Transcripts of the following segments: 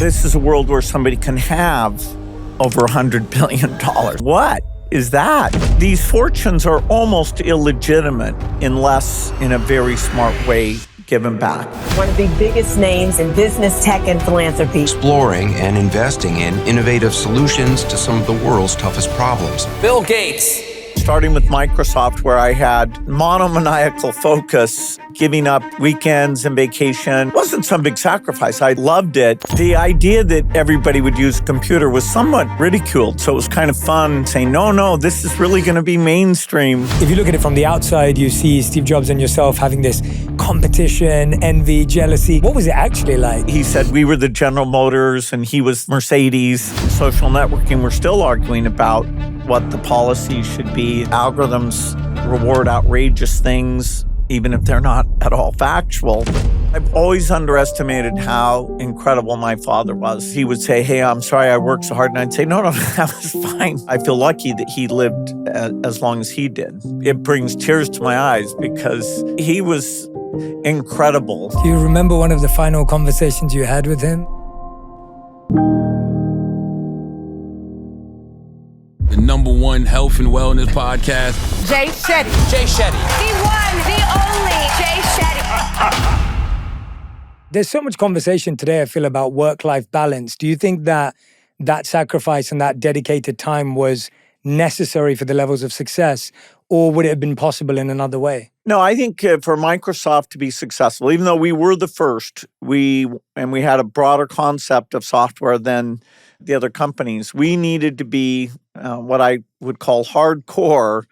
This is a world where somebody can have over $100 billion. What is that? These fortunes are almost illegitimate unless in a very smart way given back. One of the biggest names in business, tech, and philanthropy. Exploring and investing in innovative solutions to some of the world's toughest problems. Bill Gates. Starting with Microsoft, where I had monomaniacal focus, giving up weekends and vacation. It wasn't some big sacrifice. I loved it. The idea that everybody would use a computer was somewhat ridiculed. So it was kind of fun saying, no, this is really going to be mainstream. If you look at it from the outside, you see Steve Jobs and yourself having this competition, envy, jealousy. What was it actually like? He said we were the General Motors and he was Mercedes. Social networking, we're still arguing about what the policy should be. Algorithms reward outrageous things, even if they're not at all factual. I've always underestimated how incredible my father was. He would say, hey, I'm sorry I worked so hard. And I'd say, no, that was fine. I feel lucky that he lived as long as he did. It brings tears to my eyes because he was incredible. Do you remember one of the final conversations you had with him? The #1 health and wellness podcast. Jay Shetty. Jay Shetty. The one, the only Jay Shetty. There's so much conversation today, I feel, about work-life balance. Do you think that that sacrifice and that dedicated time was necessary for the levels of success, or would it have been possible in another way? No, I think for Microsoft to be successful, even though we were the first, we had a broader concept of software than the other companies, we needed to be what I would call hardcore.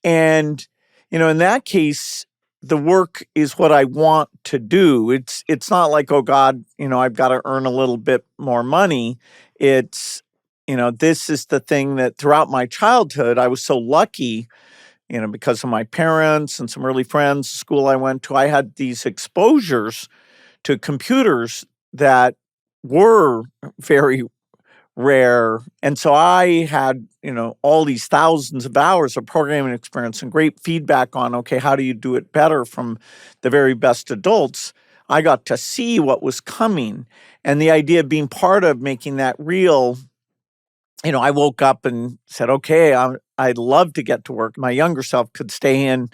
And, in that case, the work is what I want to do. It's not like, oh God, I've got to earn a little bit more money. It's, this is the thing that throughout my childhood, I was so lucky, because of my parents and some early friends, the school I went to, I had these exposures to computers that were very rare. And so I had, all these thousands of hours of programming experience and great feedback on, okay, how do you do it better from the very best adults? I got to see what was coming. And the idea of being part of making that real, I woke up and said, okay, I'd love to get to work. My younger self could stay in,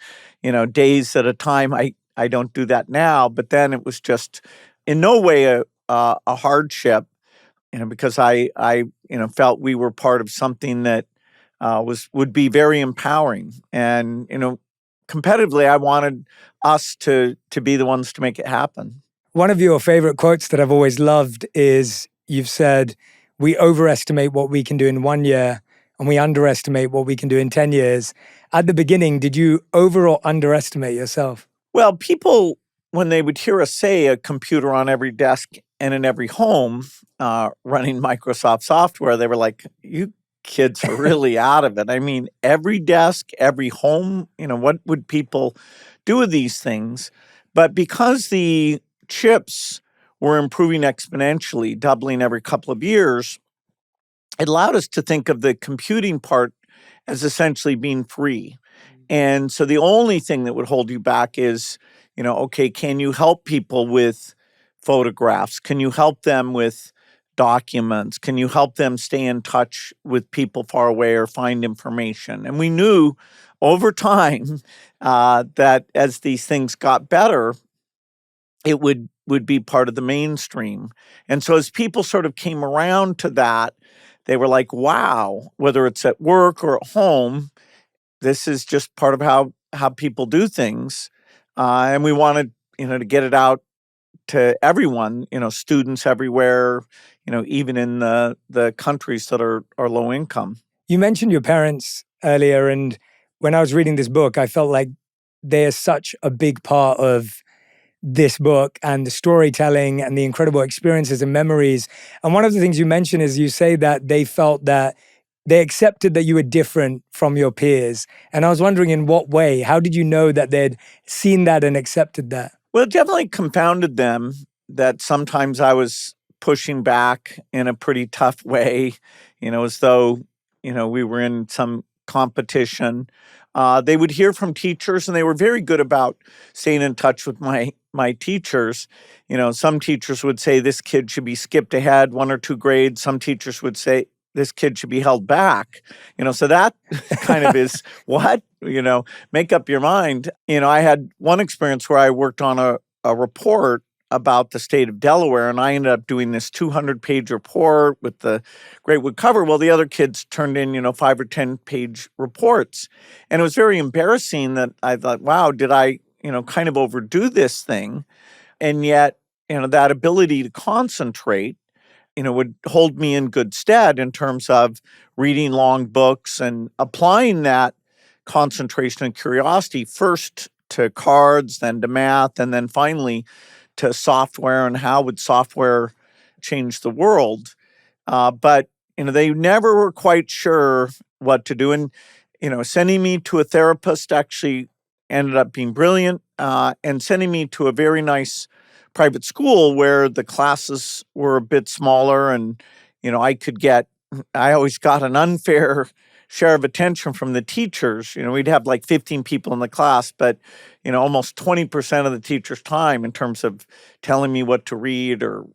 days at a time. I don't do that now. But then it was just in no way a hardship. Because I felt we were part of something that would be very empowering. And, competitively, I wanted us to be the ones to make it happen. One of your favorite quotes that I've always loved is you've said, we overestimate what we can do in 1 year and we underestimate what we can do in 10 years. At the beginning, did you over or underestimate yourself? Well, people, when they would hear us say a computer on every desk and in every home running Microsoft software, they were like, you kids are really out of it. I mean, every desk, every home, what would people do with these things? But because the chips were improving exponentially, doubling every couple of years, it allowed us to think of the computing part as essentially being free. And so the only thing that would hold you back is, okay, can you help people with photographs? Can you help them with documents? Can you help them stay in touch with people far away or find information? And we knew over time that as these things got better, it would be part of the mainstream. And so as people sort of came around to that, they were like, wow, whether it's at work or at home, this is just part of how people do things. And we wanted, to get it out to everyone, students everywhere, even in the countries that are low income. You mentioned your parents earlier, and when I was reading this book, I felt like they are such a big part of this book and the storytelling and the incredible experiences and memories. And one of the things you mentioned is you say that they felt that they accepted that you were different from your peers. And I was wondering, in what way? How did you know that they'd seen that and accepted that? Well, it definitely confounded them that sometimes I was pushing back in a pretty tough way, as though, we were in some competition. They would hear from teachers, and they were very good about staying in touch with my teachers. Some teachers would say this kid should be skipped ahead 1 or 2 grades. Some teachers would say this kid should be held back. So that kind of is what, make up your mind. I had one experience where I worked on a report about the state of Delaware, and I ended up doing this 200-page report with the great wood cover. Well, the other kids turned in, 5 or 10-page reports. And it was very embarrassing that I thought, wow, did I, kind of overdo this thing? And yet, that ability to concentrate, would hold me in good stead in terms of reading long books and applying that concentration and curiosity first to cards, then to math, and then finally to software and how would software change the world. But, they never were quite sure what to do. And, sending me to a therapist actually ended up being brilliant, and sending me to a very nice private school where the classes were a bit smaller and, I always got an unfair share of attention from the teachers. We'd have like 15 people in the class, but, almost 20% of the teacher's time in terms of telling me what to read or,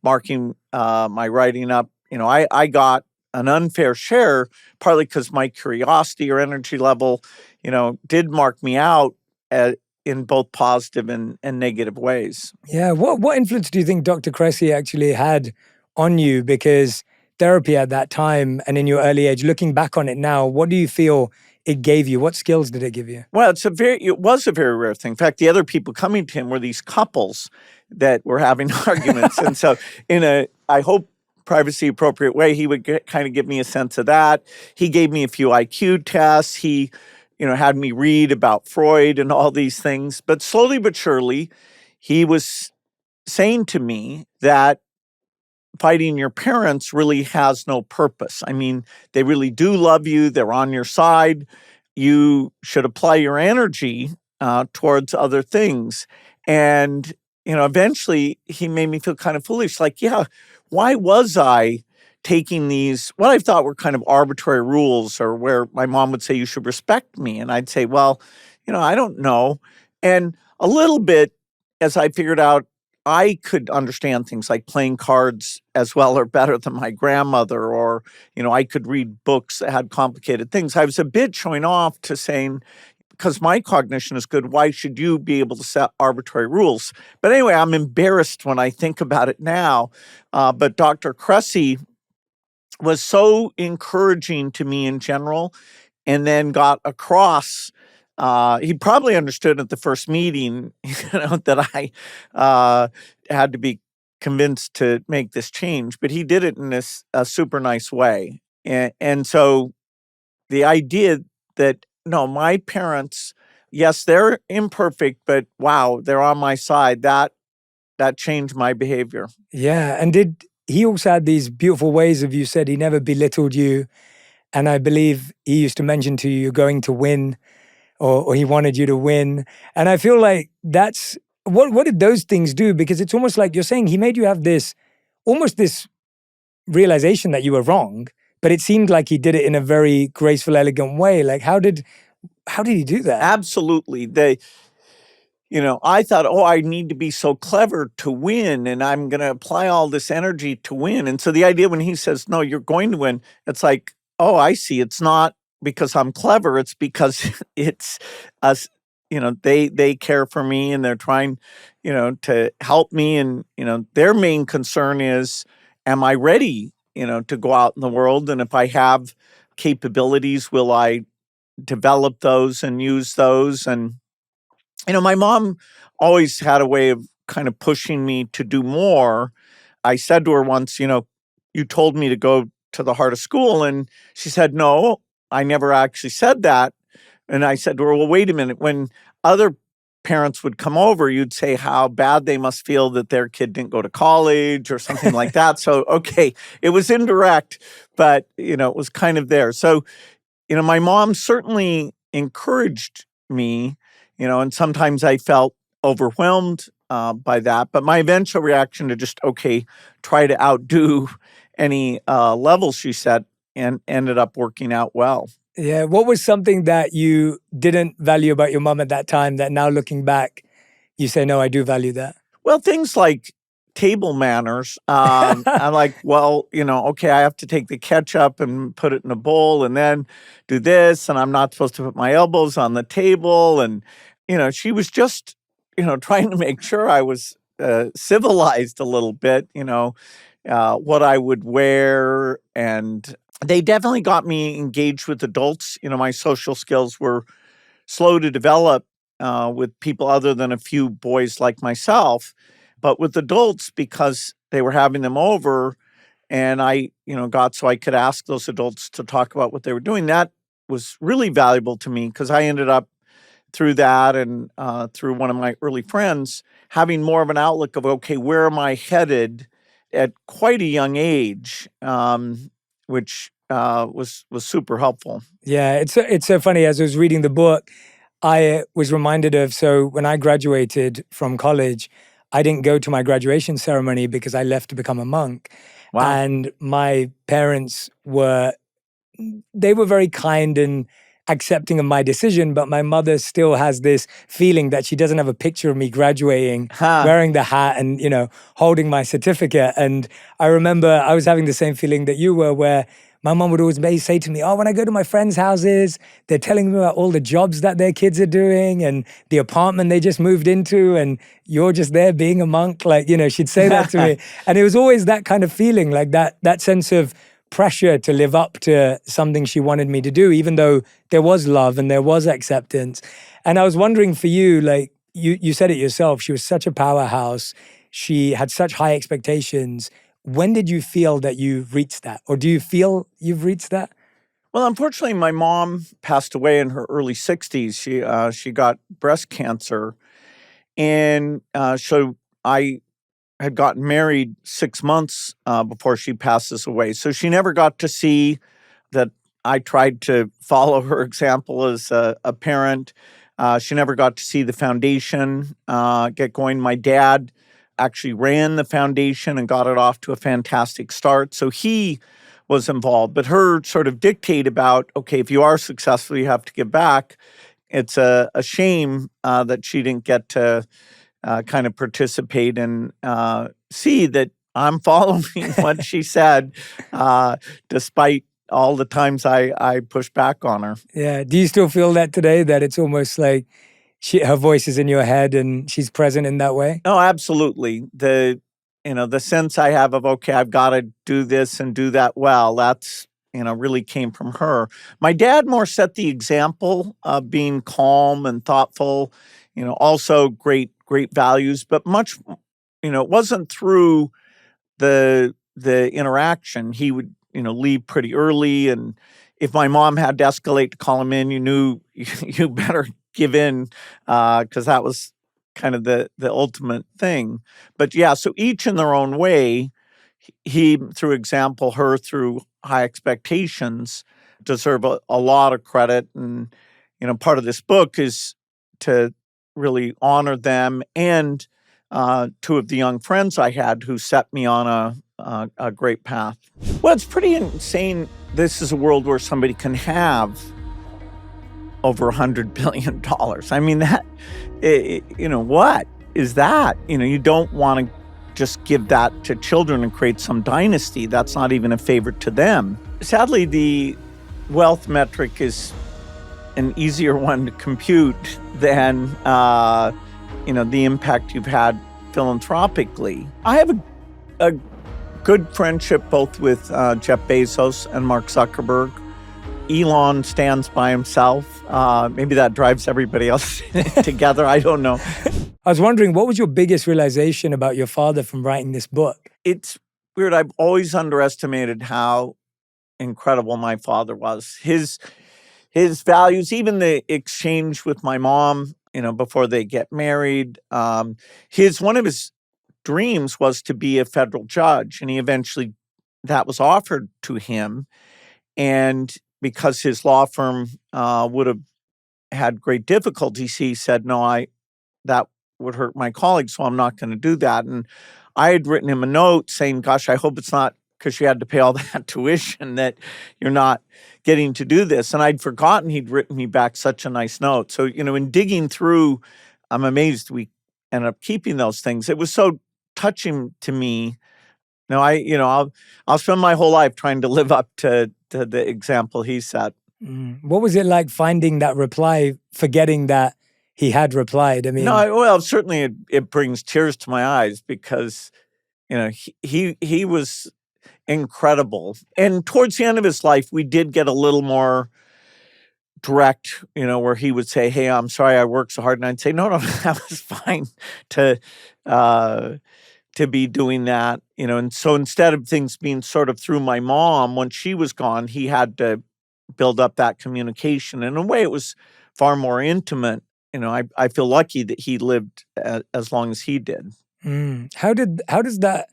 marking my writing up. I got an unfair share, partly because my curiosity or energy level, did mark me out in both positive and negative ways. Yeah. What influence do you think Dr. Cressy actually had on you? Because therapy at that time and in your early age, looking back on it now, what do you feel it gave you? What skills did it give you? Well, it was a very rare thing. In fact, the other people coming to him were these couples that were having arguments. And so I hope, privacy appropriate way, he would kind of give me a sense of that. He gave me a few IQ tests. He, had me read about Freud and all these things. But slowly but surely, he was saying to me that fighting your parents really has no purpose. I mean, they really do love you. They're on your side. You should apply your energy towards other things. And, eventually he made me feel kind of foolish. Like, yeah, why was I taking these, what I thought were kind of arbitrary rules, or where my mom would say, you should respect me. And I'd say, well, I don't know. And a little bit, as I figured out, I could understand things like playing cards as well or better than my grandmother, or, I could read books that had complicated things. I was a bit showing off to saying, because my cognition is good, why should you be able to set arbitrary rules? But anyway, I'm embarrassed when I think about it now. But Dr. Cressy was so encouraging to me in general, and then got across. He probably understood at the first meeting, that I had to be convinced to make this change, but he did it in a super nice way. And so the idea that, no, my parents, yes, they're imperfect, but wow, they're on my side, that changed my behavior. Yeah. And he also had these beautiful ways of, you said he never belittled you. And I believe he used to mention to you, you're going to win, or he wanted you to win. And I feel like that's, what did those things do? Because it's almost like you're saying he made you have almost this realization that you were wrong, but it seemed like he did it in a very graceful, elegant way. Like, how did he do that? Absolutely. I thought, I need to be so clever to win, and I'm going to apply all this energy to win. And so the idea when he says, no, you're going to win, it's like, oh, I see. It's not because I'm clever. It's because it's us, they care for me, and they're trying, to help me. And, their main concern is, am I ready, to go out in the world? And if I have capabilities, will I develop those and use those? And, my mom always had a way of kind of pushing me to do more. I said to her once, you told me to go to the heart of school. And she said, no, I never actually said that. And I said to her, well, wait a minute. When other parents would come over, you'd say how bad they must feel that their kid didn't go to college or something like that. So, okay, it was indirect, but, it was kind of there. So, my mom certainly encouraged me, and sometimes I felt overwhelmed by that. But my eventual reaction to just, try to outdo any levels she set, and ended up working out well. Yeah. What was something that you didn't value about your mom at that time that now looking back, you say, no, I do value that? Well, things like table manners. I'm like, well, okay, I have to take the ketchup and put it in a bowl and then do this, and I'm not supposed to put my elbows on the table. And, she was just, trying to make sure I was civilized a little bit, what I would wear. And they definitely got me engaged with adults. My social skills were slow to develop with people other than a few boys like myself. But with adults, because they were having them over and I, got so I could ask those adults to talk about what they were doing, that was really valuable to me because I ended up through that and through one of my early friends having more of an outlook of, okay, where am I headed at quite a young age, which was super helpful. Yeah, it's so funny. As I was reading the book, I was reminded of, so when I graduated from college, I didn't go to my graduation ceremony because I left to become a monk. Wow. And my parents they were very kind and accepting of my decision, but my mother still has this feeling that she doesn't have a picture of me graduating, wearing the hat and, holding my certificate. And I remember I was having the same feeling that you were, where my mom would always say to me, oh, when I go to my friends' houses, they're telling me about all the jobs that their kids are doing and the apartment they just moved into, and you're just there being a monk. Like, she'd say that to me. And it was always that kind of feeling, like that sense of pressure to live up to something she wanted me to do, even though there was love and there was acceptance. And I was wondering for you, like you said it yourself, she was such a powerhouse. She had such high expectations. When did you feel that you've reached that? Or do you feel you've reached that? Well, unfortunately, my mom passed away in her early 60s. She got breast cancer. And so I had gotten married 6 months before she passes away. So she never got to see that I tried to follow her example as a parent. She never got to see the foundation get going. My dad actually ran the foundation and got it off to a fantastic start. So he was involved. But her sort of dictate about, okay, if you are successful, you have to give back. It's a shame that she didn't get to kind of participate and see that I'm following what she said, despite all the times I pushed back on her. Yeah. Do you still feel that today, that it's almost like her voice is in your head and she's present in that way? Oh, absolutely. The sense I have of, okay, I've got to do this and do that well, that's, really came from her. My dad more set the example of being calm and thoughtful, also great values, but much, it wasn't through the interaction. He would, leave pretty early, and if my mom had to escalate to call him in, you knew you better give in, because that was kind of the ultimate thing. But yeah, so each in their own way, he through example, her through high expectations, deserve a lot of credit. And, part of this book is to really honor them and two of the young friends I had who set me on a great path. Well, it's pretty insane. This is a world where somebody can have over $100 billion. I mean, that, what is that? You don't want to just give that to children and create some dynasty. That's not even a favor to them. Sadly, the wealth metric is an easier one to compute than, the impact you've had philanthropically. I have a good friendship both with Jeff Bezos and Mark Zuckerberg. Elon stands by himself. Maybe that drives everybody else together. I don't know. I was wondering, what was your biggest realization about your father from writing this book? It's weird. I've always underestimated how incredible my father was. His values, even the exchange with my mom, before they get married. One of his dreams was to be a federal judge, and he eventually, that was offered to him. And because his law firm would have had great difficulties, he said, no, that would hurt my colleagues, so I'm not going to do that. And I had written him a note saying, gosh, I hope it's not because you had to pay all that tuition that you're not getting to do this. And I'd forgotten he'd written me back such a nice note. So, in digging through, I'm amazed we ended up keeping those things. It was so touching to me. No, I'll spend my whole life trying to live up to the example he set. What was it like finding that reply, forgetting that he had replied? I mean, Well, certainly it brings tears to my eyes because, he was incredible. And towards the end of his life, we did get a little more direct, where he would say, "Hey, I'm sorry I worked so hard." And I'd say, no, that was fine to be doing that, And so instead of things being sort of through my mom, when she was gone, he had to build up that communication. In a way, it was far more intimate. I feel lucky that he lived as long as he did. How does that,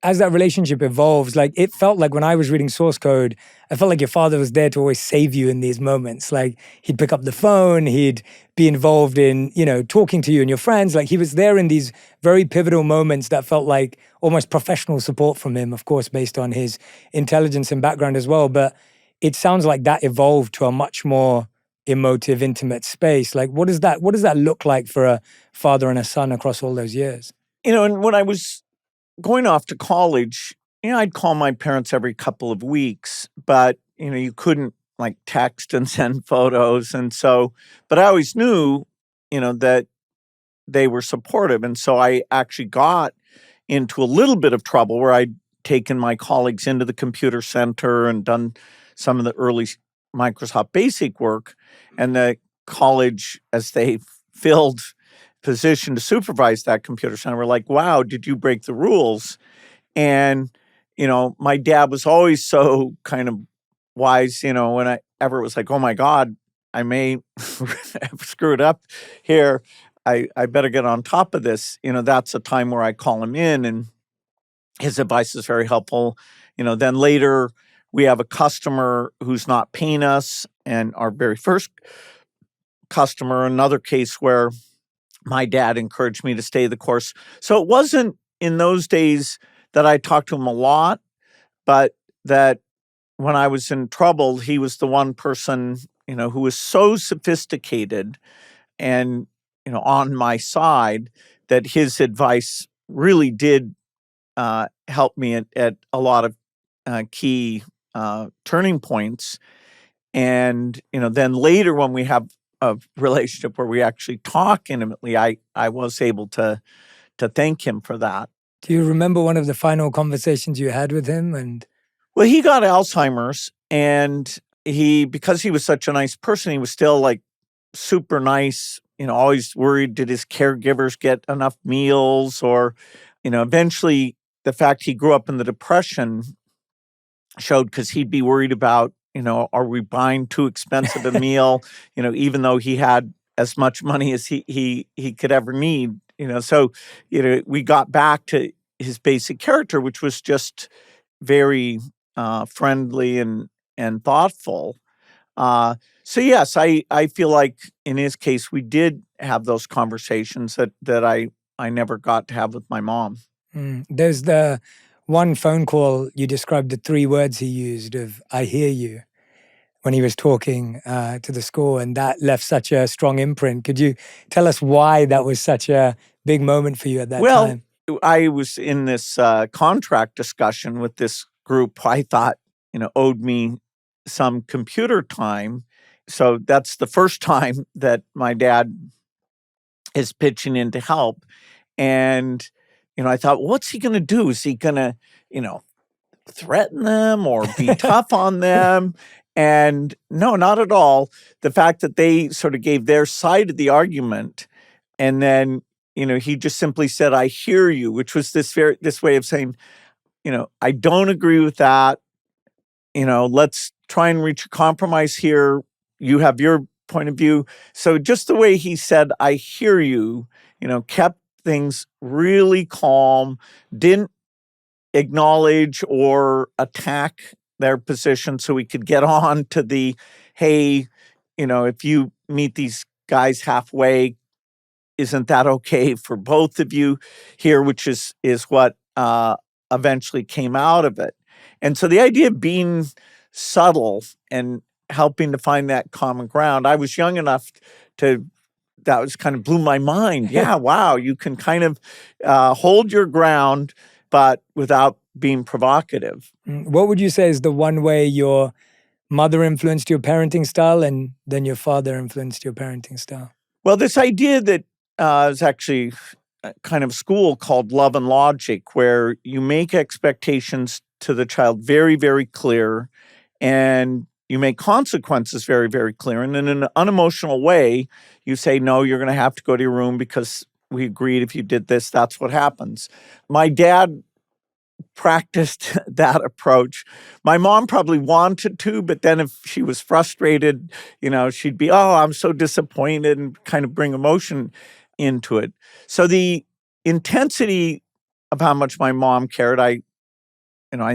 as that relationship evolves, like it felt like when I was reading Source Code, I felt like your father was there to always save you in these moments. Like he'd pick up the phone, he'd be involved in, talking to you and your friends. Like he was there in these very pivotal moments that felt like almost professional support from him, of course, based on his intelligence and background as well. But it sounds like that evolved to a much more emotive, intimate space. Like what does that look like for a father and a son across all those years? And when I was going off to college, I'd call my parents every couple of weeks, but, you couldn't like text and send photos. And so, but I always knew, that they were supportive. And so I actually got into a little bit of trouble where I'd taken my colleagues into the computer center and done some of the early Microsoft Basic work. And the college, as they filled position to supervise that computer center, were like, "Wow, did you break the rules?" And, my dad was always so kind of wise, whenever it was like, "Oh my God, I may have screwed up here. I better get on top of this." That's a time where I call him in and his advice is very helpful. Then later we have a customer who's not paying us, and our very first customer, another case where my dad encouraged me to stay the course. So it wasn't in those days that I talked to him a lot, but that when I was in trouble, he was the one person, who was so sophisticated and, on my side, that his advice really did help me at a lot of key turning points. And, then later when we have a relationship where we actually talk intimately, I was able to thank him for that. Do you remember one of the final conversations you had with him? And well, he got Alzheimer's, and because he was such a nice person, he was still like super nice, always worried, did his caregivers get enough meals? Or, eventually the fact he grew up in the Depression showed, because he'd be worried about, are we buying too expensive a meal, even though he had as much money as he could ever need, So, we got back to his basic character, which was just very friendly and thoughtful. So yes, I feel like in his case, we did have those conversations that I never got to have with my mom. There's the one phone call you described the 3 words he used of "I hear you" when he was talking to the school, and that left such a strong imprint. Could you tell us why that was such a big moment for you at that time? I was in this contract discussion with this group I thought, owed me some computer time. So that's the first time that my dad is pitching in to help. And, I thought, what's he going to do? Is he going to, threaten them or be tough on them? And no, not at all. The fact that they sort of gave their side of the argument, and then, he just simply said, "I hear you," which was this way of saying, "I don't agree with that. Let's try and reach a compromise here. You have your point of view." So just the way he said, "I hear you," kept things really calm, didn't acknowledge or attack their position, so we could get on to the, "Hey, if you meet these guys halfway, isn't that okay for both of you here?" Which is what eventually came out of it. And so the idea of being subtle and helping to find that common ground, I was young enough that was kind of blew my mind. Yeah, wow, you can kind of hold your ground, but without being provocative. What would you say is the one way your mother influenced your parenting style and then your father influenced your parenting style? Well, this idea that is actually kind of school called Love and Logic, where you make expectations to the child very, very clear, and you make consequences very, very clear. And in an unemotional way, you say, no, you're going to have to go to your room because we agreed if you did this, that's what happens. My dad practiced that approach. My mom probably wanted to, but then if she was frustrated, she'd be, oh, I'm so disappointed, and kind of bring emotion into it. So the intensity of how much my mom cared, I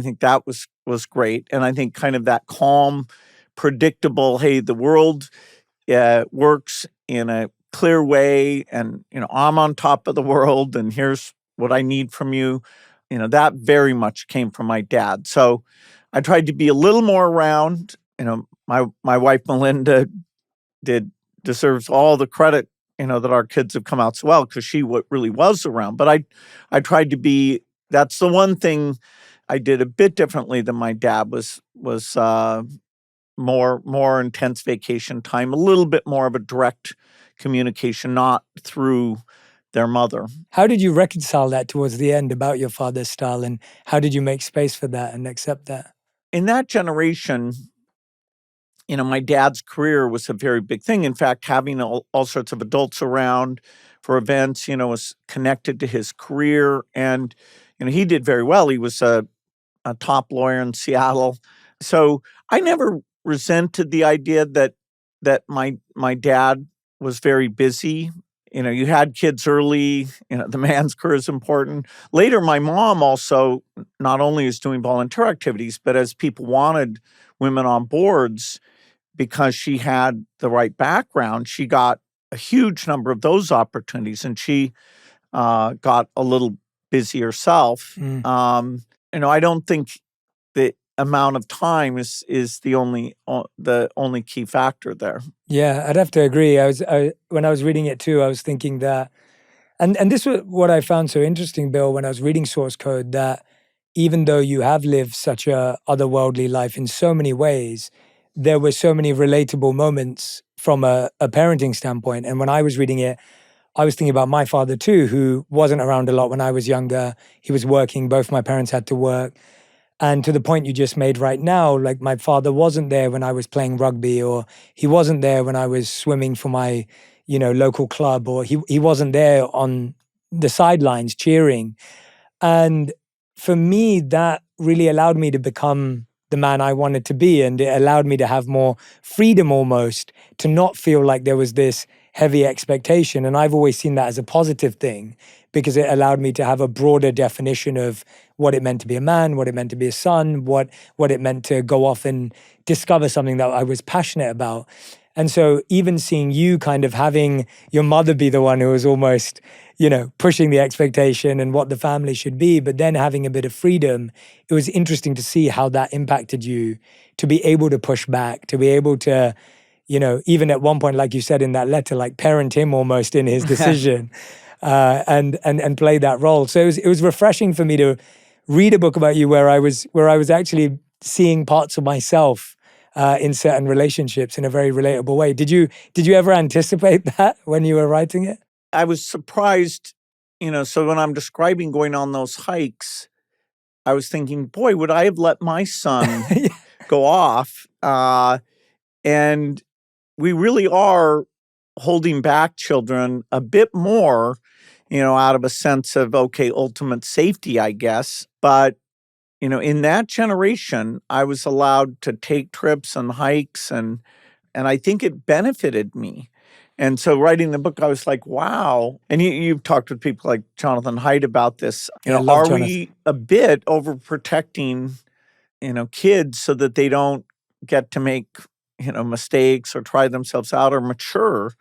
think that was great. And I think kind of that calm, predictable, hey, the world works in a clear way, and I'm on top of the world, and here's what I need from you. That very much came from my dad. So I tried to be a little more around. My wife Melinda deserves all the credit, that our kids have come out so well, because she really was around. But I tried to be. That's the one thing I did a bit differently than my dad was more intense vacation time, a little bit more of a direct communication, not through their mother. How did you reconcile that towards the end about your father's style, and how did you make space for that and accept that? In that generation, my dad's career was a very big thing. In fact, having all sorts of adults around for events, was connected to his career. And, he did very well. He was a top lawyer in Seattle. So I never resented the idea that my dad was very busy. You had kids early, the man's career is important. Later, my mom also not only is doing volunteer activities, but as people wanted women on boards, because she had the right background, she got a huge number of those opportunities, and she got a little busy herself. I don't think the amount of time is the only key factor there. Yeah, I'd have to agree. When I was reading it too, I was thinking that, and this was what I found so interesting, Bill, when I was reading Source Code, that even though you have lived such a otherworldly life in so many ways, there were so many relatable moments from a parenting standpoint. And when I was reading it, I was thinking about my father too, who wasn't around a lot when I was younger. He was working. Both my parents had to work. And to the point you just made right now, like my father wasn't there when I was playing rugby, or he wasn't there when I was swimming for my, local club, or he wasn't there on the sidelines cheering. And for me, that really allowed me to become the man I wanted to be. And it allowed me to have more freedom almost, to not feel like there was this heavy expectation. And I've always seen that as a positive thing, because it allowed me to have a broader definition of what it meant to be a man, what it meant to be a son, what it meant to go off and discover something that I was passionate about. And so even seeing you kind of having your mother be the one who was almost, pushing the expectation and what the family should be, but then having a bit of freedom, it was interesting to see how that impacted you, to be able to push back, to be able to, even at one point, like you said in that letter, like parent him almost in his decision. And play that role. So it was refreshing for me to read a book about you where I was actually seeing parts of myself in certain relationships in a very relatable way. Did you ever anticipate that when you were writing it? I was surprised, so when I'm describing going on those hikes, I was thinking, boy, would I have let my son go off? And we really are holding back children a bit more, out of a sense of, okay, ultimate safety, I guess. But, in that generation, I was allowed to take trips and hikes, and I think it benefited me. And so writing the book, I was like, wow. And you've talked with people like Jonathan Haidt about this. Are we a bit overprotecting, kids so that they don't get to make, mistakes or try themselves out or mature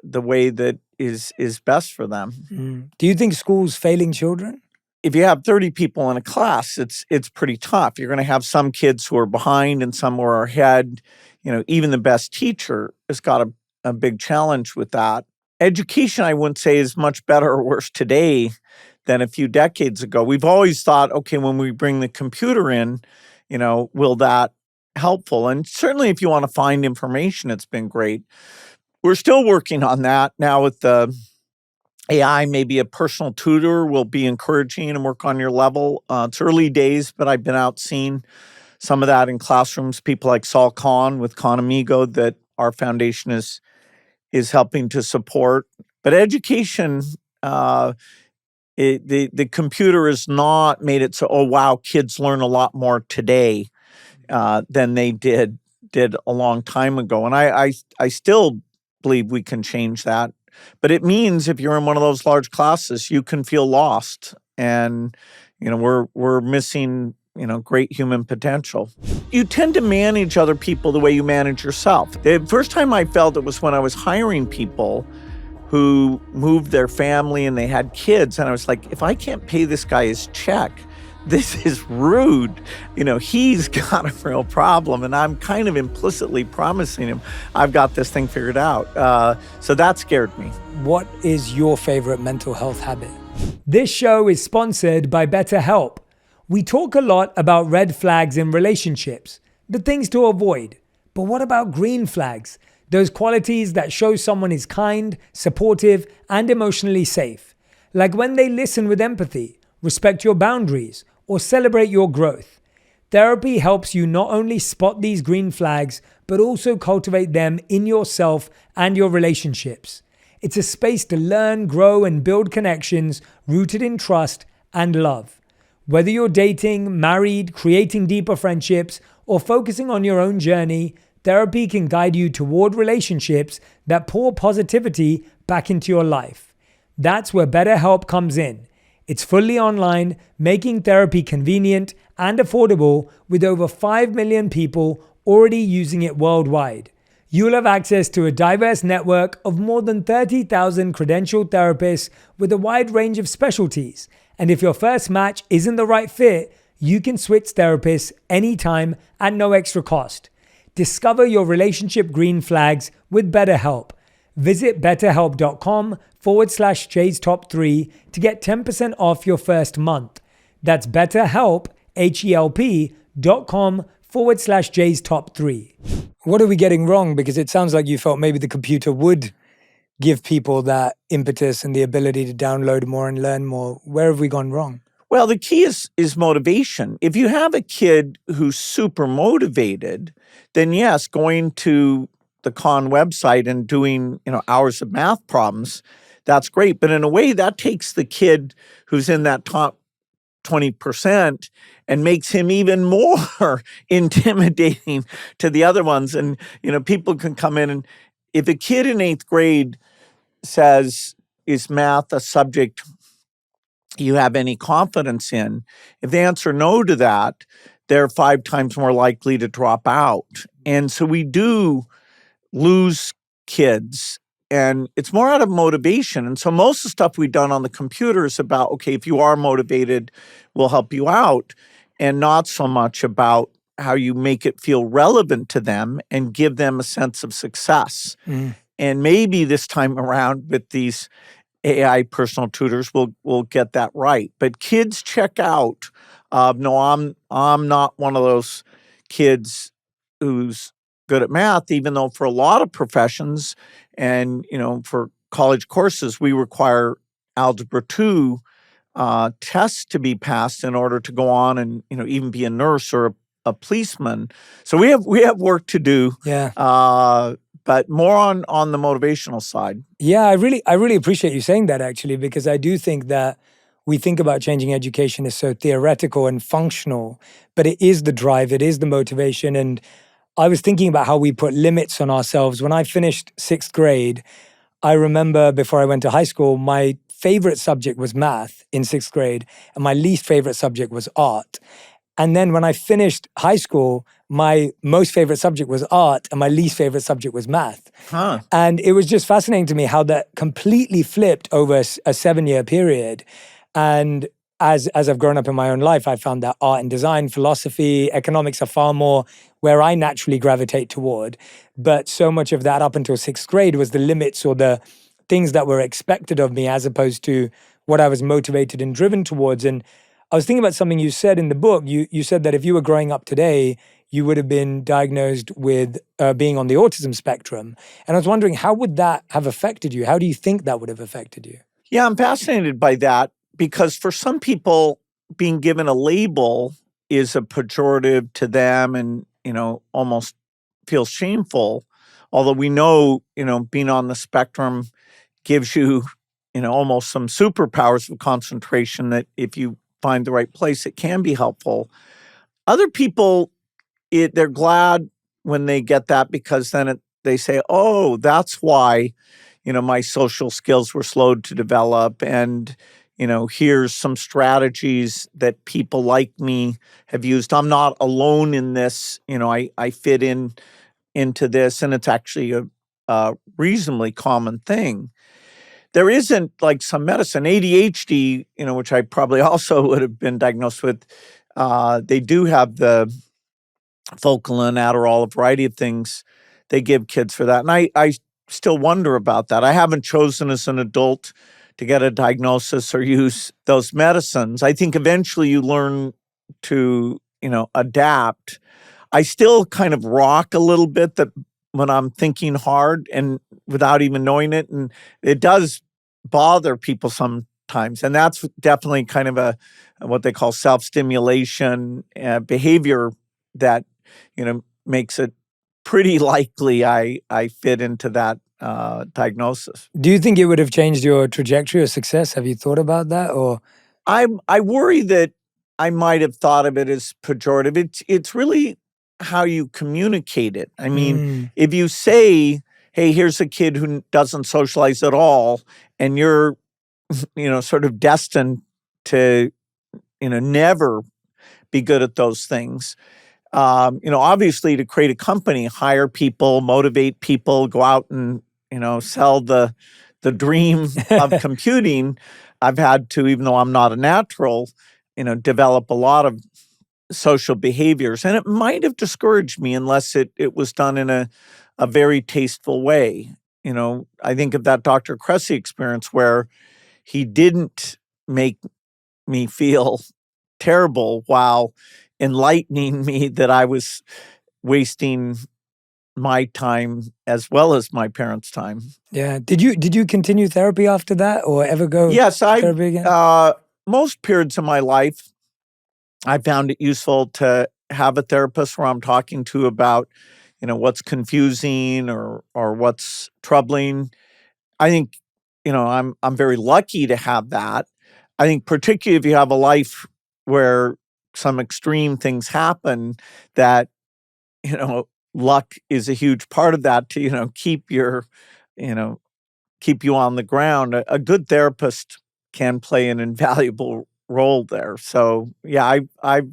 the way that is best for them? Do you think schools failing children? if you have 30 people in a class, it's pretty tough. You're going to have some kids who are behind and some who are ahead. Even the best teacher has got a big challenge with that. Education, I wouldn't say, is much better or worse today than a few decades ago. We've always thought, okay, when we bring the computer in, will that helpful? And certainly if you want to find information, it's been great. We're still working on that now with the AI. Maybe a personal tutor will be encouraging and work on your level. It's early days, but I've been out seeing some of that in classrooms. People like Saul Kahn with Khan Amigo that our foundation is helping to support. But education, the computer has not made it so, oh, wow, kids learn a lot more today than they did a long time ago. And I still believe we can change that. But it means if you're in one of those large classes, you can feel lost. And, we're missing, great human potential. You tend to manage other people the way you manage yourself. The first time I felt it was when I was hiring people who moved their family and they had kids. And I was like, if I can't pay this guy his check, this is rude. He's got a real problem. And I'm kind of implicitly promising him, I've got this thing figured out. So that scared me. What is your favorite mental health habit? This show is sponsored by BetterHelp. We talk a lot about red flags in relationships, the things to avoid. But what about green flags? Those qualities that show someone is kind, supportive, and emotionally safe. Like when they listen with empathy, respect your boundaries, or celebrate your growth. Therapy helps you not only spot these green flags, but also cultivate them in yourself and your relationships. It's a space to learn, grow, and build connections rooted in trust and love. Whether you're dating, married, creating deeper friendships, or focusing on your own journey, therapy can guide you toward relationships that pour positivity back into your life. That's where BetterHelp comes in. It's fully online, making therapy convenient and affordable with over 5 million people already using it worldwide. You'll have access to a diverse network of more than 30,000 credentialed therapists with a wide range of specialties. And if your first match isn't the right fit, you can switch therapists anytime at no extra cost. Discover your relationship green flags with BetterHelp. Visit betterhelp.com/Jay's Top 3 to get 10% off your first month. That's BetterHelp, HELP.com/Jay's Top 3. What are we getting wrong? Because it sounds like you felt maybe the computer would give people that impetus and the ability to download more and learn more. Where have we gone wrong? Well, the key is motivation. If you have a kid who's super motivated, then yes, going to the Khan website and doing, hours of math problems, that's great. But in a way, that takes the kid who's in that top 20% and makes him even more intimidating to the other ones. And, people can come in and if a kid in 8th grade says, is math a subject you have any confidence in? If they answer no to that, they're 5 times more likely to drop out. And so we do lose kids, and it's more out of motivation. And so most of the stuff we've done on the computer is about, okay, if you are motivated, we'll help you out, and not so much about how you make it feel relevant to them and give them a sense of success. And maybe this time around with these AI personal tutors, we'll get that right. But kids check out. No, I'm not one of those kids who's good at math, even though for a lot of professions and, for college courses, we require Algebra 2 tests to be passed in order to go on and, even be a nurse or a policeman. So we have work to do. Yeah. But more on the motivational side. Yeah, I really appreciate you saying that, actually, because I do think that we think about changing education as so theoretical and functional, but it is the drive, it is the motivation. And I was thinking about how we put limits on ourselves. When I finished 6th grade, I remember before I went to high school, my favorite subject was math in 6th grade, and my least favorite subject was art. And then when I finished high school, my most favorite subject was art and my least favorite subject was math. And it was just fascinating to me how that completely flipped over a 7-year period. And as I've grown up in my own life, I found that art and design, philosophy, economics are far more where I naturally gravitate toward. But so much of that up until sixth grade was the limits or the things that were expected of me as opposed to what I was motivated and driven towards. And I was thinking about something you said in the book. You said that if you were growing up today, you would have been diagnosed with being on the autism spectrum. And I was wondering, how would that have affected you? How do you think that would have affected you? Yeah, I'm fascinated by that because for some people, being given a label is a pejorative to them and, almost feels shameful. Although we know, being on the spectrum gives you, almost some superpowers of concentration that if you find the right place, it can be helpful. Other people, they're glad when they get that because then they say, oh, that's why, my social skills were slowed to develop. And, here's some strategies that people like me have used. I'm not alone in this. I fit into this, and it's actually a reasonably common thing. There isn't like some medicine, ADHD, which I probably also would have been diagnosed with. They do have the Focalin, Adderall, a variety of things they give kids for that. And I still wonder about that. I haven't chosen as an adult to get a diagnosis or use those medicines. I think eventually you learn to, adapt. I still kind of rock a little bit that when I'm thinking hard and without even knowing it. And it does bother people sometimes. And that's definitely kind of what they call self-stimulation behavior that, makes it pretty likely I fit into that diagnosis. Do you think it would have changed your trajectory of success? Have you thought about that? Or I worry that I might have thought of it as pejorative. It's really how you communicate it. I mean, if you say, hey, here's a kid who doesn't socialize at all, and you're, sort of destined to, never be good at those things. Obviously to create a company, hire people, motivate people, go out and, sell the dream of computing. I've had to, even though I'm not a natural, develop a lot of social behaviors. And it might have discouraged me unless it was done in a very tasteful way. I think of that Dr. Cressy experience where he didn't make me feel terrible while enlightening me that I was wasting my time as well as my parents' time. yeah, did you continue therapy after that, or ever go? Yes, therapy again? Most periods of my life, I found it useful to have a therapist where I'm talking to about, what's confusing or what's troubling. I think, I'm very lucky to have that. I think particularly if you have a life where some extreme things happen that, luck is a huge part of that to, keep you on the ground. A good therapist can play an invaluable role there. So yeah, I've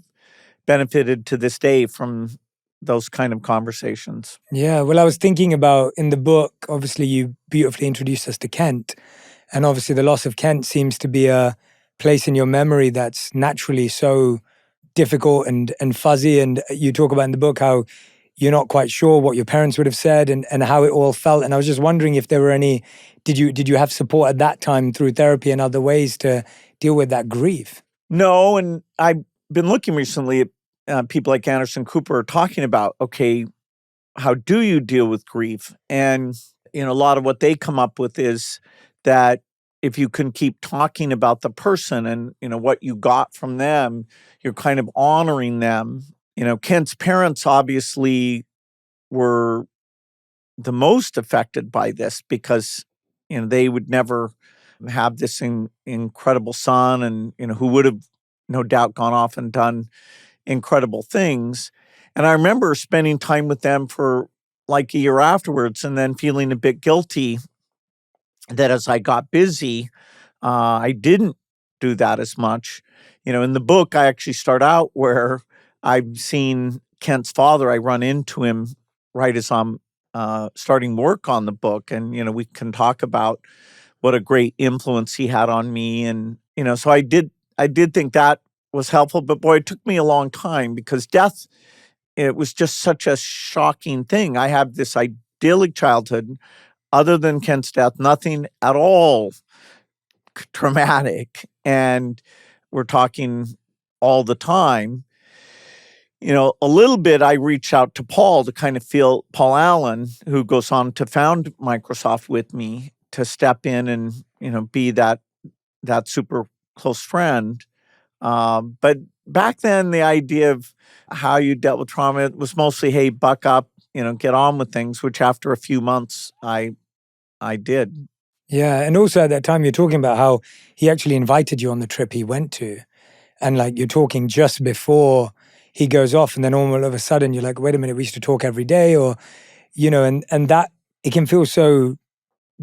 benefited to this day from those kind of conversations. Yeah, well, I was thinking about in the book, obviously you beautifully introduced us to Kent. And obviously the loss of Kent seems to be a place in your memory that's naturally so difficult and fuzzy. And you talk about in the book how you're not quite sure what your parents would have said and how it all felt. And I was just wondering if there were any, did you have support at that time through therapy and other ways to deal with that grief? No, and I've been looking recently at people like Anderson Cooper talking about, okay, how do you deal with grief? And, a lot of what they come up with is that if you can keep talking about the person and, what you got from them, you're kind of honoring them. Kent's parents obviously were the most affected by this because, they would never have this incredible son and, who would have no doubt gone off and done incredible things. And I remember spending time with them for like a year afterwards and then feeling a bit guilty that as I got busy, I didn't do that as much. In the book, I actually start out where I've seen Kent's father. I run into him right as I'm starting work on the book. And, we can talk about what a great influence he had on me. And, so I did I did think that was helpful, but boy, it took me a long time because death, it was just such a shocking thing. I had this idyllic childhood, other than Kent's death, nothing at all traumatic. And we're talking all the time. A little bit I reached out to Paul to kind of feel, Paul Allen, who goes on to found Microsoft with me, to step in and, be that super close friend. But back then, the idea of how you dealt with trauma was mostly, hey, buck up, get on with things, which after a few months, I did. Yeah. And also at that time, you're talking about how he actually invited you on the trip he went to. And like you're talking just before he goes off, and then all of a sudden you're like, wait a minute, we used to talk every day, or, and that it can feel so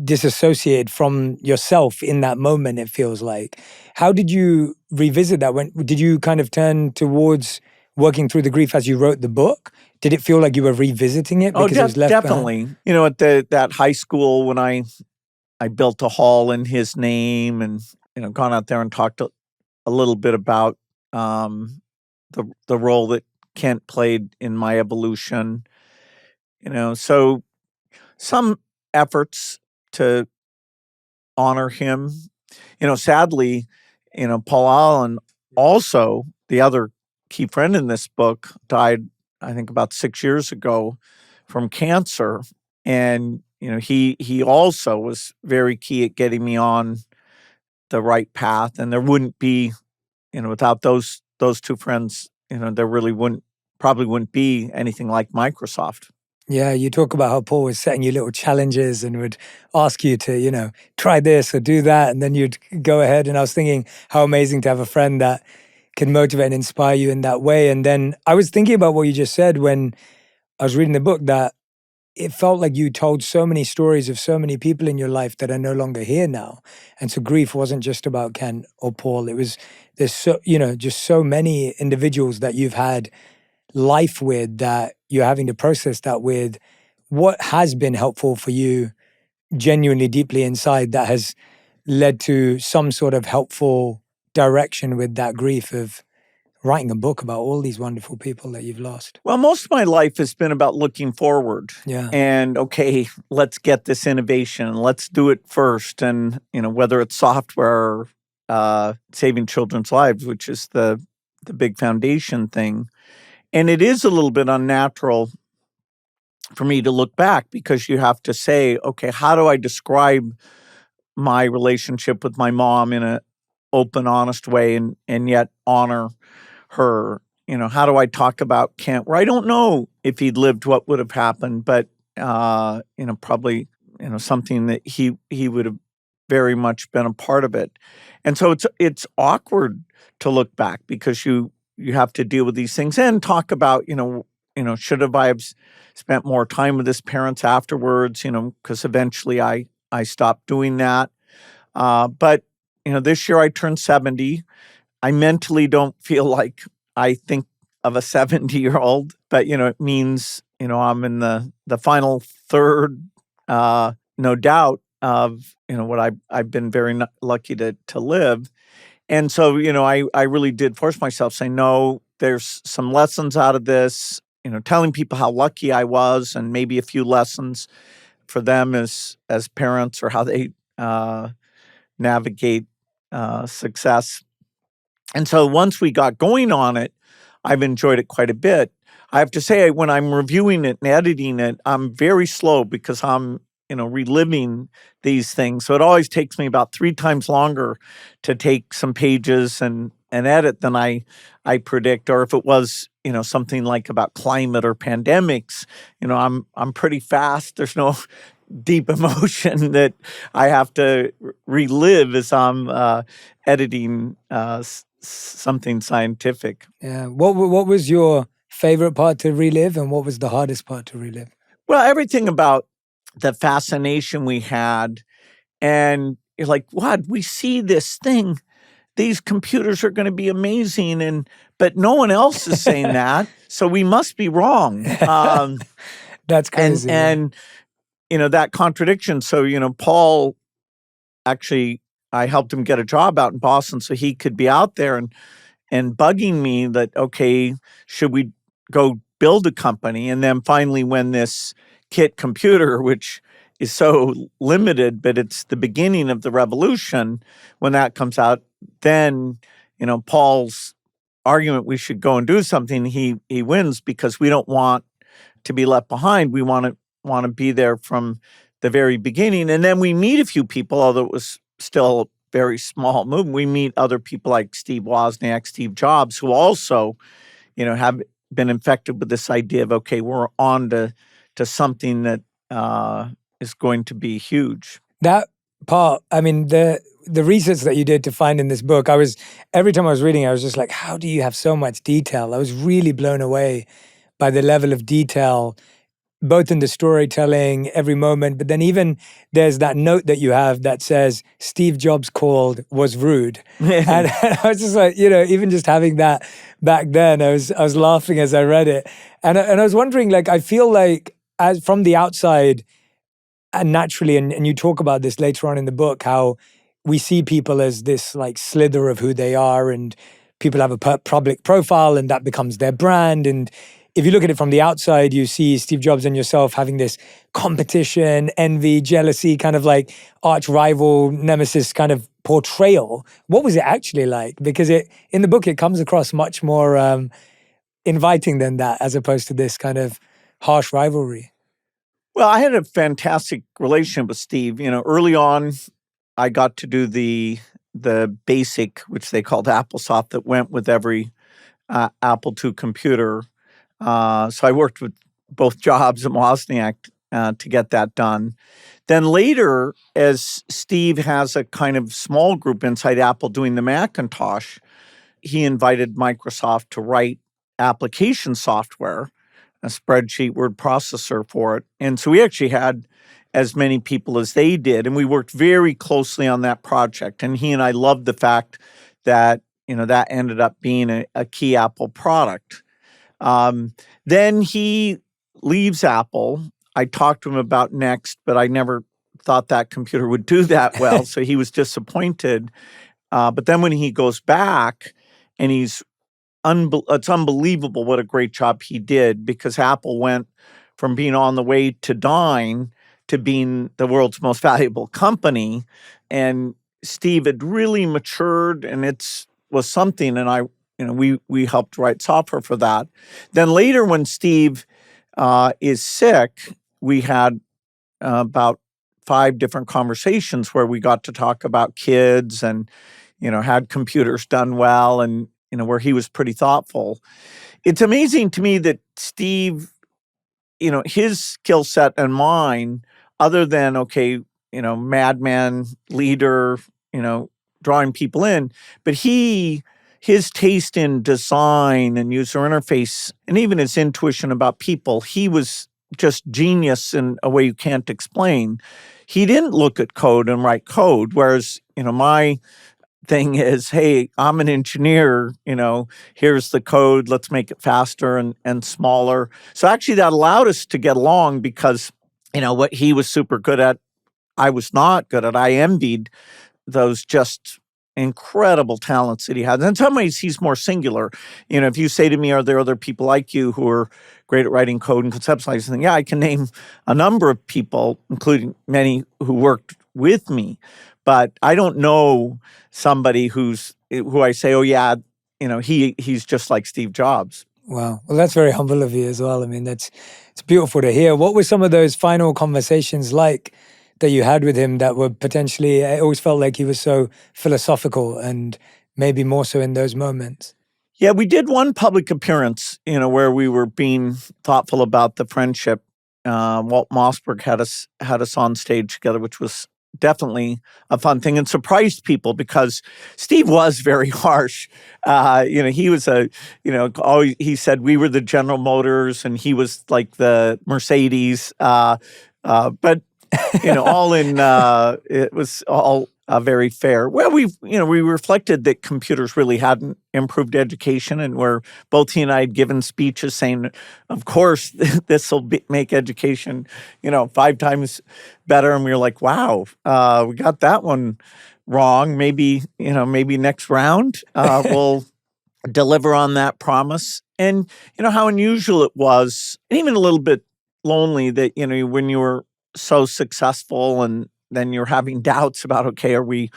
disassociated from yourself in that moment, it feels like. How did you revisit that? Did you kind of turn towards working through the grief as you wrote the book? Did it feel like you were revisiting it because it was left definitely. behind? At that high school when I built a hall in his name and, gone out there and talked a little bit about the role that Kent played in my evolution, so some efforts to honor him. Sadly, Paul Allen, also the other key friend in this book, died, I think, about 6 years ago from cancer. And, he also was very key at getting me on the right path. And there wouldn't be, without those two friends, there really probably wouldn't be anything like Microsoft. Yeah, you talk about how Paul was setting you little challenges and would ask you to, try this or do that, and then you'd go ahead. And I was thinking how amazing to have a friend that can motivate and inspire you in that way. And then I was thinking about what you just said when I was reading the book, that it felt like you told so many stories of so many people in your life that are no longer here now. And so grief wasn't just about Ken or Paul. There's just so many individuals that you've had life with, that you're having to process that with. What has been helpful for you genuinely deeply inside that has led to some sort of helpful direction with that grief of writing a book about all these wonderful people that you've lost? Well, most of my life has been about looking forward. Yeah. And, okay, let's get this innovation. Let's do it first. And, whether it's software or saving children's lives, which is the big foundation thing. And it is a little bit unnatural for me to look back, because you have to say, okay, how do I describe my relationship with my mom in an open, honest way and yet honor her? How do I talk about Kent, where I don't know if he'd lived what would have happened, but, probably, something that he would have very much been a part of it. And so it's awkward to look back, because you have to deal with these things and talk about, should have I spent more time with his parents afterwards, because eventually I stopped doing that. But, this year I turned 70. I mentally don't feel like I think of a 70-year-old, but, it means, I'm in the final third, no doubt, of, what I've been very lucky to live. And so, I really did force myself, say, no, there's some lessons out of this, telling people how lucky I was, and maybe a few lessons for them as parents, or how they navigate success. And so once we got going on it, I've enjoyed it quite a bit. I have to say, when I'm reviewing it and editing it, I'm very slow, because I'm reliving these things. So it always takes me about 3 times longer to take some pages and edit than I predict. Or if it was, something like about climate or pandemics, I'm pretty fast. There's no deep emotion that I have to relive as I'm editing something scientific. Yeah. What was your favorite part to relive, and what was the hardest part to relive? Well, everything about the fascination we had, and you're like, what? We see this thing. These computers are going to be amazing, but no one else is saying that, so we must be wrong. That's crazy. And that contradiction. So, Paul actually I helped him get a job out in Boston so he could be out there and bugging me that, okay, should we go build a company? And then finally, when this kit computer, which is so limited, but it's the beginning of the revolution, when that comes out, then, Paul's argument we should go and do something, he wins, because we don't want to be left behind. We want to be there from the very beginning. And then we meet a few people, although it was still a very small movement. We meet other people like Steve Wozniak, Steve Jobs, who also, have been infected with this idea of, okay, we're on to something that is going to be huge. That part, I mean, the research that you did to find in this book, every time I was reading, I was just like, how do you have so much detail? I was really blown away by the level of detail, both in the storytelling, every moment, but then even there's that note that you have that says, Steve Jobs called, was rude. And I was just like, even just having that back then, I was laughing as I read it. And I was wondering, like, I feel like as from the outside, and naturally, and you talk about this later on in the book, how we see people as this like slither of who they are, and people have a public profile and that becomes their brand. And if you look at it from the outside, you see Steve Jobs and yourself having this competition, envy, jealousy, kind of like arch rival, nemesis kind of portrayal. What was it actually like? Because in the book, it comes across much more inviting than that, as opposed to this kind of harsh rivalry. Well, I had a fantastic relationship with Steve. Early on, I got to do the basic, which they called AppleSoft, that went with every Apple II computer. So I worked with both Jobs and Wozniak to get that done. Then later, as Steve has a kind of small group inside Apple doing the Macintosh, he invited Microsoft to write application software, a spreadsheet word processor for it. And so we actually had as many people as they did, and we worked very closely on that project. And he and I loved the fact that, that ended up being a key Apple product. Then he leaves Apple. I talked to him about Next, but I never thought that computer would do that well, so he was disappointed. But then when he goes back, and it's unbelievable what a great job he did, because Apple went from being on the way to dying to being the world's most valuable company. And Steve had really matured, and was something. And we helped write software for that. Then later, when Steve is sick, we had about 5 different conversations where we got to talk about kids and, had computers done well, and, where he was pretty thoughtful. It's amazing to me that Steve, his skill set and mine, other than, okay, madman, leader, drawing people in, but his taste in design and user interface, and even his intuition about people, he was just genius in a way you can't explain. He didn't look at code and write code, whereas, my thing is, hey, I'm an engineer, here's the code, let's make it faster and smaller. So actually that allowed us to get along, because, what he was super good at, I was not good at. I envied those just incredible talents that he had. And in some ways, he's more singular. If you say to me, are there other people like you who are great at writing code and conceptualizing? Yeah, I can name a number of people, including many who worked with me. But I don't know somebody who I say, oh yeah, he's just like Steve Jobs. Wow. Well, that's very humble of you as well. I mean, it's beautiful to hear. What were some of those final conversations like that you had with him that were potentially, I always felt like he was so philosophical, and maybe more so in those moments? Yeah, we did one public appearance, where we were being thoughtful about the friendship. Walt Mossberg had us on stage together, which was definitely a fun thing and surprised people, because Steve was very harsh. He was always, he said we were the General Motors and he was like the Mercedes. But all in, it was all very fair. Well, we reflected that computers really hadn't improved education, and where both he and I had given speeches saying, of course, this will make education, 5 times better. And we were like, wow, we got that one wrong. Maybe, maybe next round we'll deliver on that promise. And, how unusual it was, and even a little bit lonely that, when you were so successful and then you're having doubts about, okay, are we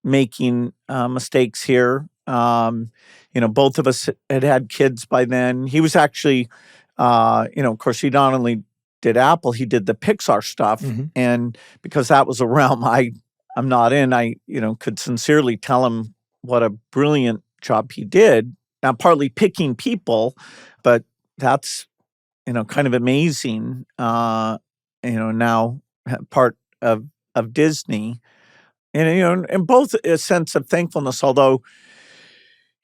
making mistakes here? Both of us had kids by then. He was actually, of course, he not only did Apple, he did the Pixar stuff. And because that was a realm I'm not in, I, could sincerely tell him what a brilliant job he did. Now, partly picking people, but that's, kind of amazing, now part of Disney. And both a sense of thankfulness, although,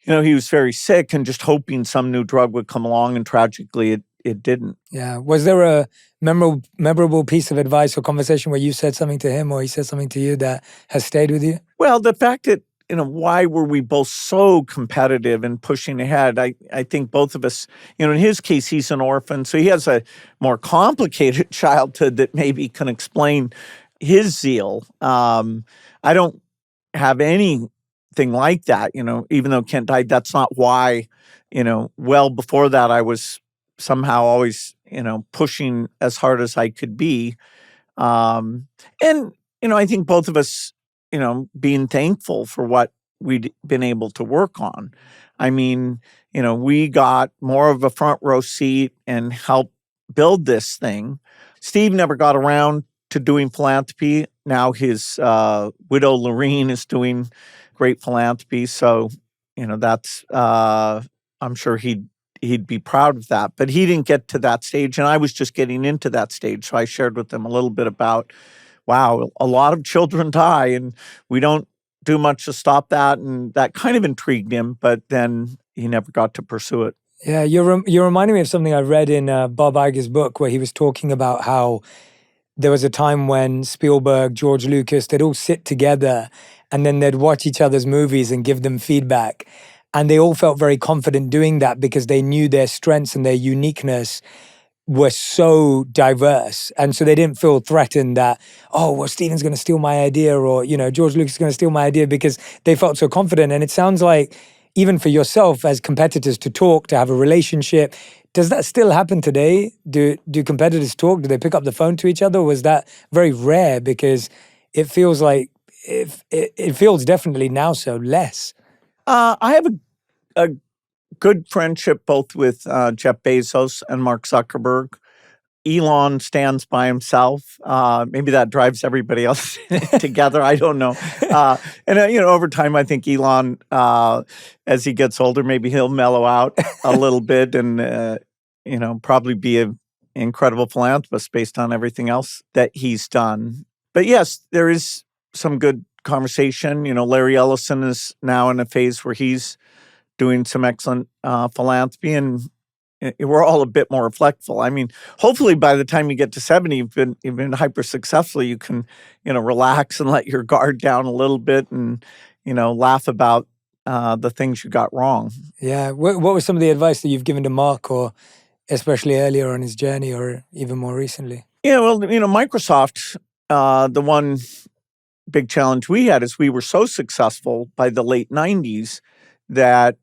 he was very sick and just hoping some new drug would come along, and tragically it didn't. Yeah. Was there a memorable piece of advice or conversation where you said something to him or he said something to you that has stayed with you? Well, the fact that, why were we both so competitive and pushing ahead? I think both of us, in his case, he's an orphan, so he has a more complicated childhood that maybe can explain his zeal. I don't have anything like that, even though Kent died. That's not why, well before that, I was somehow always, pushing as hard as I could be. And, I think both of us, being thankful for what we'd been able to work on. I mean, we got more of a front row seat and helped build this thing. Steve never got around to doing philanthropy. Now his widow, Lorene, is doing great philanthropy. So, that's, I'm sure he'd be proud of that. But he didn't get to that stage, and I was just getting into that stage. So I shared with him a little bit about, wow, a lot of children die, and we don't do much to stop that. And that kind of intrigued him, but then he never got to pursue it. Yeah, you're reminding me of something I read in Bob Iger's book, where he was talking about how there was a time when Spielberg, George Lucas, they'd all sit together and then they'd watch each other's movies and give them feedback. And they all felt very confident doing that because they knew their strengths and their uniqueness were so diverse. And so they didn't feel threatened that, oh, well, Steven's going to steal my idea, or, George Lucas is going to steal my idea, because they felt so confident. And it sounds like even for yourself as competitors to talk, to have a relationship, does that still happen today? Do competitors talk? Do they pick up the phone to each other? Or was that very rare? Because it feels like, it feels definitely now so less. I have a good friendship both with Jeff Bezos and Mark Zuckerberg. Elon stands by himself. Maybe that drives everybody else together. I don't know. And over time, I think Elon, as he gets older, maybe he'll mellow out a little bit and, probably be an incredible philanthropist based on everything else that he's done. But yes, there is some good conversation. Larry Ellison is now in a phase where he's doing some excellent philanthropy, and we're all a bit more reflectful. I mean, hopefully by the time you get to 70, you've been hyper successful. You can, relax and let your guard down a little bit and, laugh about the things you got wrong. Yeah. What was some of the advice that you've given to Mark, or especially earlier on his journey, or even more recently? Yeah, well, Microsoft, the one big challenge we had is we were so successful by the late 90s that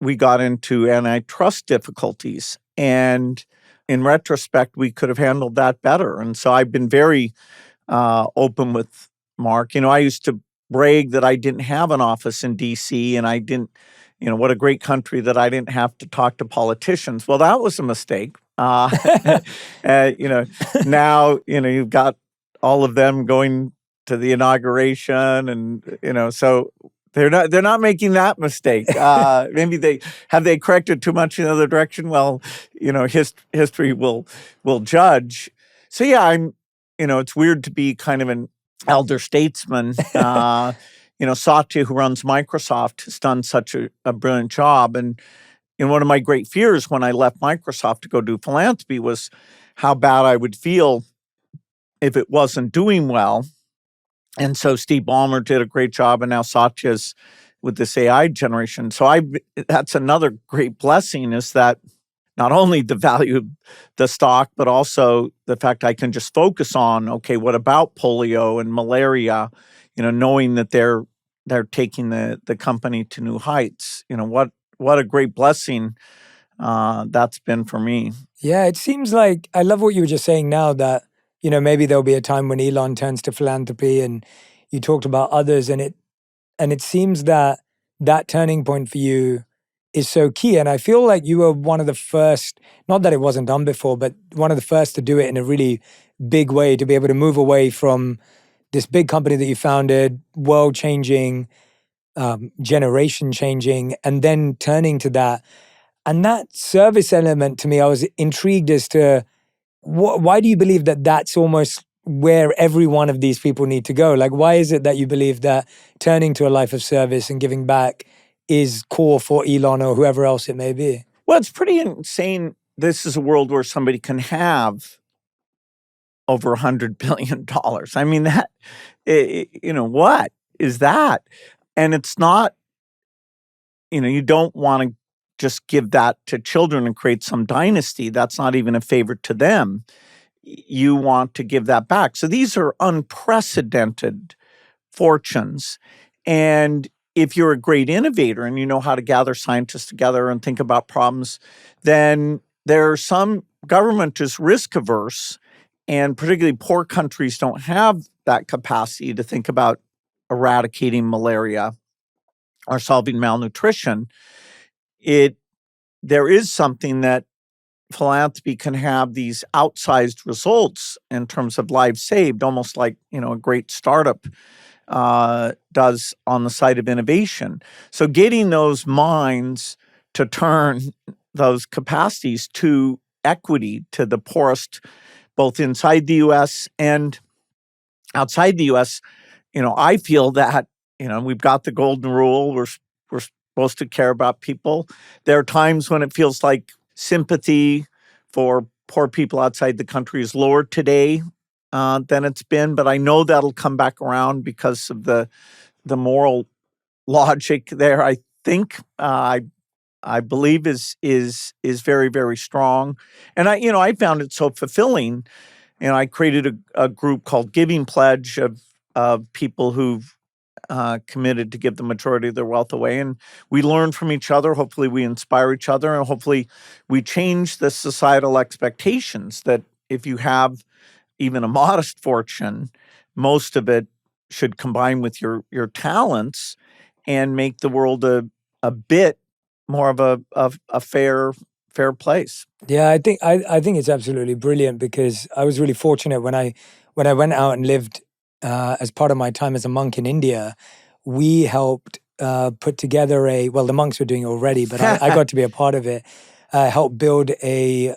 we got into antitrust difficulties. And in retrospect, we could have handled that better. And so I've been very open with Mark. I used to brag that I didn't have an office in D.C. and I didn't, what a great country that I didn't have to talk to politicians. Well, that was a mistake. Now, you've got all of them going to the inauguration, and so they're not making that mistake. Maybe they corrected too much in the other direction. Well, history will judge. So yeah, I'm. It's weird to be kind of an elder statesman. Satya, who runs Microsoft, has done such a brilliant job. And one of my great fears when I left Microsoft to go do philanthropy was how bad I would feel if it wasn't doing well. And so Steve Ballmer did a great job, and now Satya's with this AI generation. So that's another great blessing, is that not only the value of the stock, but also the fact I can just focus on, okay, what about polio and malaria? Knowing that they're taking the company to new heights. What a great blessing that's been for me. Yeah, it seems like I love what you were just saying now that, maybe there'll be a time when Elon turns to philanthropy, and you talked about others, and it seems that that turning point for you is so key. And I feel like you were one of the first, not that it wasn't done before, but one of the first to do it in a really big way, to be able to move away from this big company that you founded, world changing, generation changing, and then turning to that. And that service element, to me, I was intrigued as to why do you believe that that's almost where every one of these people need to go? Like, why is it that you believe that turning to a life of service and giving back is core for Elon or whoever else it may be? Well, it's pretty insane. This is a world where somebody can have over $100 billion. I mean, that, what is that? And it's not, you don't want to just give that to children and create some dynasty. That's not even a favor to them. You want to give that back. So these are unprecedented fortunes. And if you're a great innovator and you know how to gather scientists together and think about problems, then there are some government is risk averse, and particularly poor countries don't have that capacity to think about eradicating malaria or solving malnutrition. There is something that philanthropy can have these outsized results in terms of lives saved, almost like a great startup does on the side of innovation. So getting those minds to turn those capacities to equity to the poorest, both inside the U.S. and outside the U.S., I feel that we've got the golden rule. We're supposed to care about people. There are times when it feels like sympathy for poor people outside the country is lower today than it's been, but I know that'll come back around because of the moral logic there. I think I believe is very, very strong, and I found it so fulfilling. I created a group called Giving Pledge of people who've committed to give the majority of their wealth away. And we learn from each other. Hopefully we inspire each other, and hopefully we change the societal expectations that if you have even a modest fortune, most of it should combine with your talents and make the world a bit more of a fair place. Yeah, I think it's absolutely brilliant, because I was really fortunate when I went out and lived as part of my time as a monk in India. We helped put together the monks were doing it already, but I got to be a part of it. Helped build a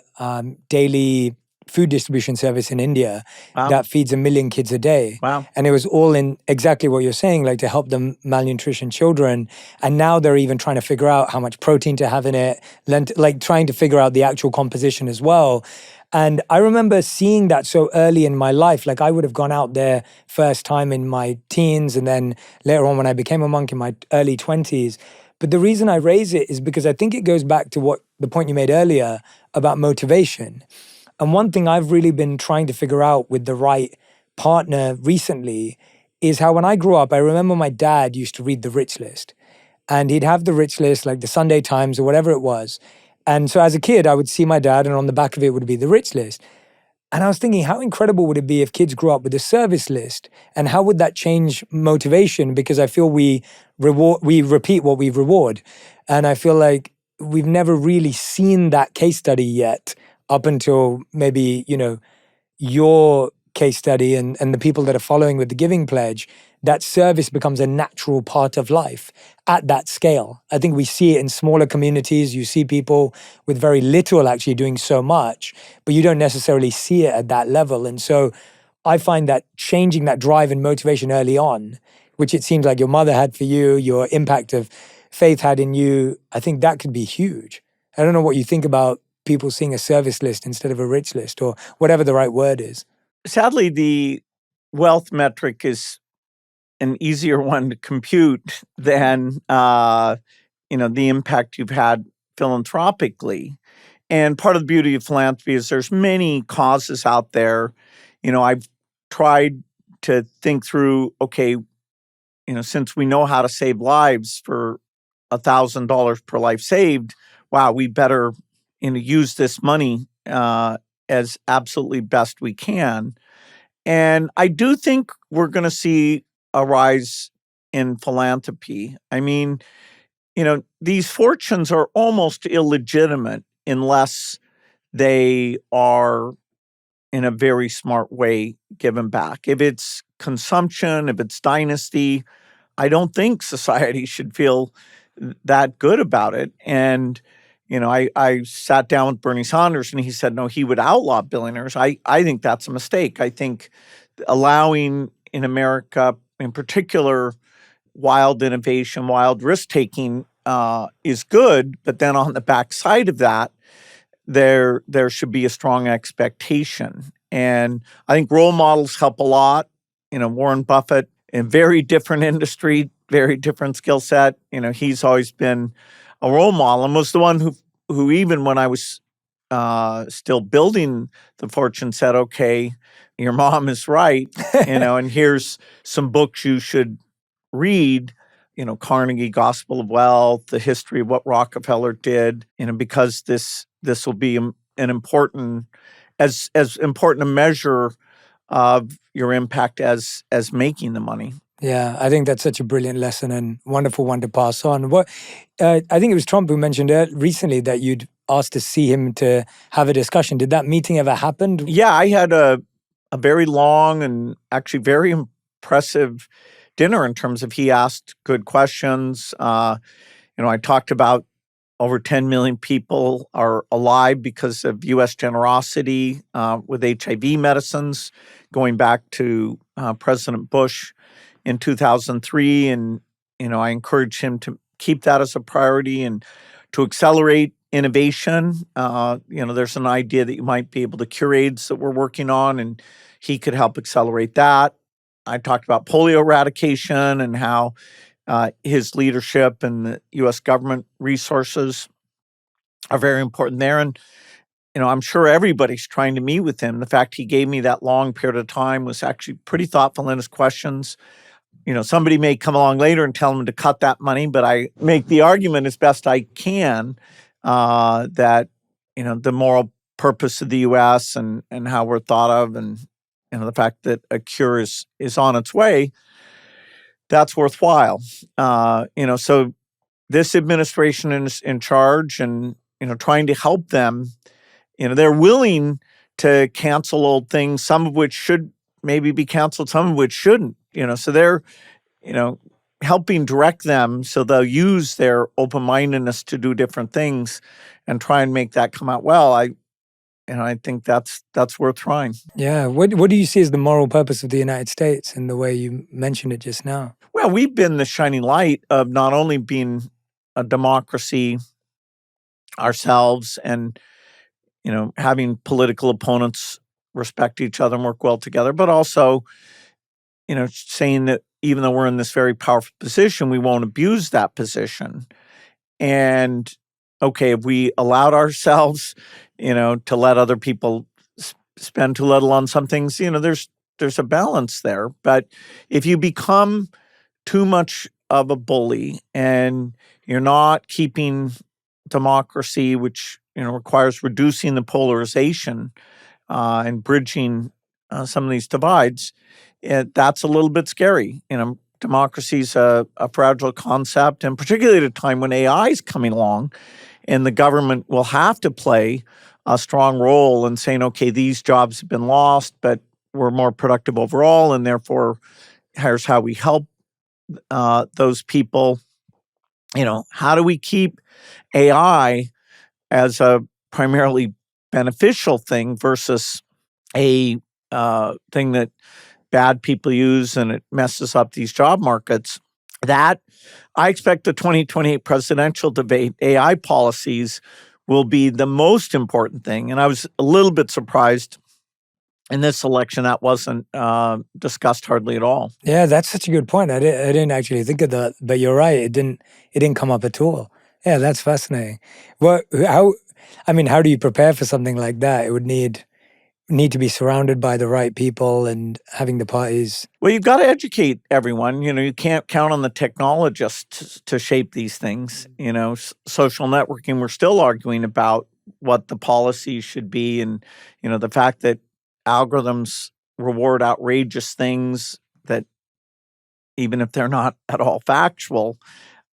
daily food distribution service in India that feeds 1 million kids a day. Wow. And it was all in exactly what you're saying, like to help the malnutrition children. And now they're even trying to figure out how much protein to have in it, like trying to figure out the actual composition as well. And I remember seeing that so early in my life. Like, I would have gone out there first time in my teens, and then later on when I became a monk in my early 20s. But the reason I raise it is because I think it goes back to what the point you made earlier about motivation. And one thing I've really been trying to figure out with the right partner recently is how, when I grew up, I remember my dad used to read the Rich List. And he'd have the Rich List, like the Sunday Times or whatever it was. And so as a kid, I would see my dad, and on the back of it would be the Rich List. And I was thinking, how incredible would it be if kids grew up with a service list? And how would that change motivation? Because I feel we repeat what we reward. And I feel like we've never really seen that case study yet, up until maybe, your case study and the people that are following with the Giving Pledge. That service becomes a natural part of life at that scale. I think we see it in smaller communities. You see people with very little actually doing so much, but you don't necessarily see it at that level. And so I find that changing that drive and motivation early on, which it seems like your mother had for you, your impact of faith had in you, I think that could be huge. I don't know what you think about people seeing a service list instead of a rich list, or whatever the right word is. Sadly, the wealth metric is an easier one to compute than the impact you've had philanthropically. And part of the beauty of philanthropy is there's many causes out there. I've tried to think through, okay, since we know how to save lives for $1,000 per life saved, wow, we better use this money as absolutely best we can. And I do think we're going to see a rise in philanthropy. I mean, these fortunes are almost illegitimate unless they are in a very smart way given back. If it's consumption, if it's dynasty, I don't think society should feel that good about it. And, I sat down with Bernie Sanders and he said, no, he would outlaw billionaires. I think that's a mistake. I think allowing in America, in particular, wild innovation, wild risk-taking is good. But then on the backside of that, there should be a strong expectation. And I think role models help a lot. Warren Buffett, in very different industry, very different skill set. He's always been a role model and was the one who even when I was still building the fortune said, okay, your mom is right, and here's some books you should read, Carnegie, Gospel of Wealth, the history of what Rockefeller did, because this will be an important, as important a measure of your impact as making the money. Yeah, I think that's such a brilliant lesson and wonderful one to pass on. What I think it was Trump who mentioned recently that you'd asked to see him to have a discussion. Did that meeting ever happen? Yeah, I had a very long and actually very impressive dinner in terms of he asked good questions. I talked about over 10 million people are alive because of U.S. generosity with HIV medicines, going back to President Bush in 2003. And, I encouraged him to keep that as a priority and to accelerate innovation. There's an idea that you might be able to cure AIDS that we're working on, and he could help accelerate that. I talked about polio eradication and how his leadership and the U.S. government resources are very important there. And, I'm sure everybody's trying to meet with him. The fact he gave me that long period of time was actually pretty thoughtful in his questions. Somebody may come along later and tell him to cut that money, but I make the argument as best I can that, the moral purpose of the U.S. and how we're thought of and, the fact that a cure is on its way, that's worthwhile. So this administration is in charge and, trying to help them. They're willing to cancel old things, some of which should maybe be canceled, some of which shouldn't. So they're, helping direct them so they'll use their open-mindedness to do different things and try and make that come out well. I think that's worth trying. Yeah. What do you see as the moral purpose of the United States in the way you mentioned it just now? Well, we've been the shining light of not only being a democracy ourselves and, having political opponents respect each other and work well together, but also, saying that even though we're in this very powerful position, we won't abuse that position. And, okay, if we allowed ourselves, to let other people spend too little on some things, there's a balance there. But if you become too much of a bully and you're not keeping democracy, which, requires reducing the polarization and bridging some of these divides, that's a little bit scary. Democracy is a fragile concept, and particularly at a time when AI is coming along, and the government will have to play a strong role in saying, okay, these jobs have been lost, but we're more productive overall, and therefore, here's how we help those people. How do we keep AI as a primarily beneficial thing versus a thing that bad people use and it messes up these job markets? That I expect the 2028 presidential debate, AI policies will be the most important thing. And I was a little bit surprised in this election that wasn't discussed hardly at all. Yeah, that's such a good point. I didn't actually think of that, but you're right. It didn't come up at all. Yeah, that's fascinating. Well, I mean, how do you prepare for something like that? It would need to be surrounded by the right people and having the parties. Well, you've got to educate everyone. You can't count on the technologists to shape these things. Social networking, we're still arguing about what the policies should be. And, the fact that algorithms reward outrageous things that even if they're not at all factual,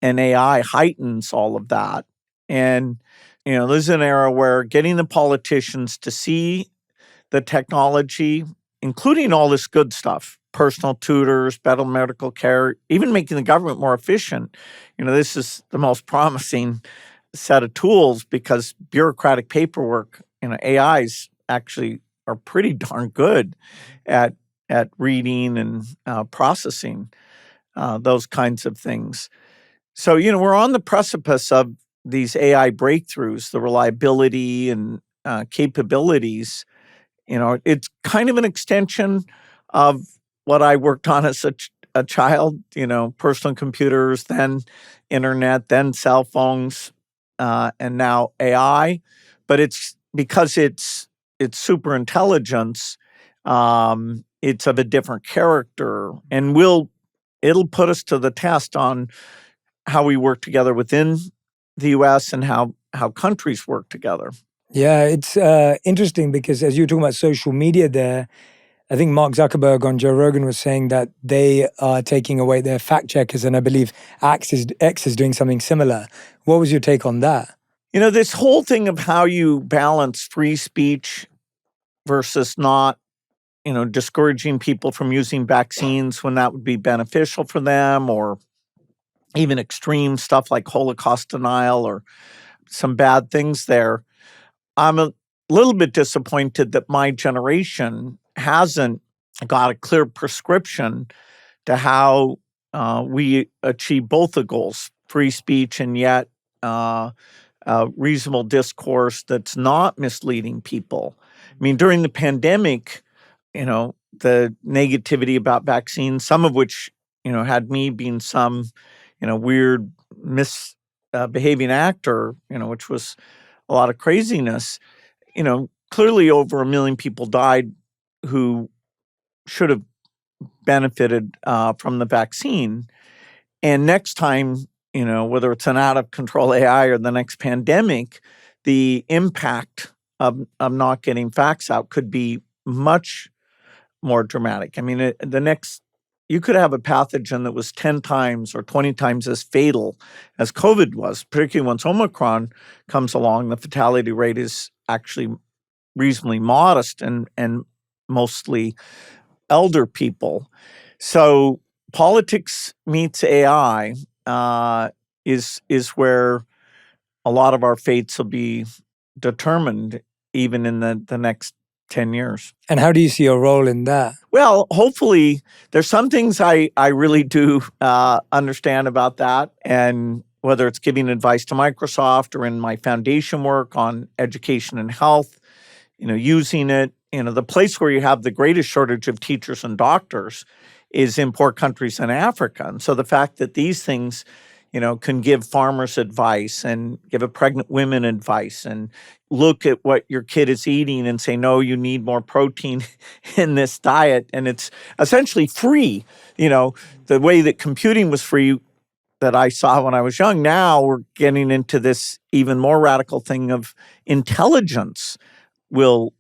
and AI heightens all of that. And, this is an era where getting the politicians to see the technology, including all this good stuff, personal tutors, better medical care, even making the government more efficient. This is the most promising set of tools because bureaucratic paperwork, AIs actually are pretty darn good at reading and processing those kinds of things. So, we're on the precipice of these AI breakthroughs, the reliability and capabilities. It's kind of an extension of what I worked on as a child, personal computers, then internet, then cell phones, and now AI. But it's because it's super intelligence, it's of a different character, and it'll put us to the test on how we work together within the U.S. and how countries work together. Yeah, it's interesting because as you were talking about social media there, I think Mark Zuckerberg on Joe Rogan was saying that they are taking away their fact checkers, and I believe X is doing something similar. What was your take on that? This whole thing of how you balance free speech versus not, discouraging people from using vaccines when that would be beneficial for them, or even extreme stuff like Holocaust denial or some bad things there. I'm a little bit disappointed that my generation hasn't got a clear prescription to how we achieve both the goals, free speech and yet reasonable discourse that's not misleading people. I mean, during the pandemic, the negativity about vaccines, some of which, had me being some, weird misbehaving actor, which was a lot of craziness. Clearly over 1 million people died who should have benefited from the vaccine. And next time, whether it's an out of control AI or the next pandemic, the impact of not getting facts out could be much more dramatic. I mean, you could have a pathogen that was 10 times or 20 times as fatal as COVID was, particularly once Omicron comes along. The fatality rate is actually reasonably modest and mostly elder people. So politics meets AI is where a lot of our fates will be determined even in the next 10 years. And how do you see your role in that? Well, hopefully there's some things I really do understand about that. And whether it's giving advice to Microsoft or in my foundation work on education and health, using it, the place where you have the greatest shortage of teachers and doctors is in poor countries in Africa. And so the fact that these things, can give farmers advice and give a pregnant women advice and look at what your kid is eating and say, no, you need more protein in this diet. And it's essentially free. The way that computing was free that I saw when I was young, now we're getting into this even more radical thing of intelligence will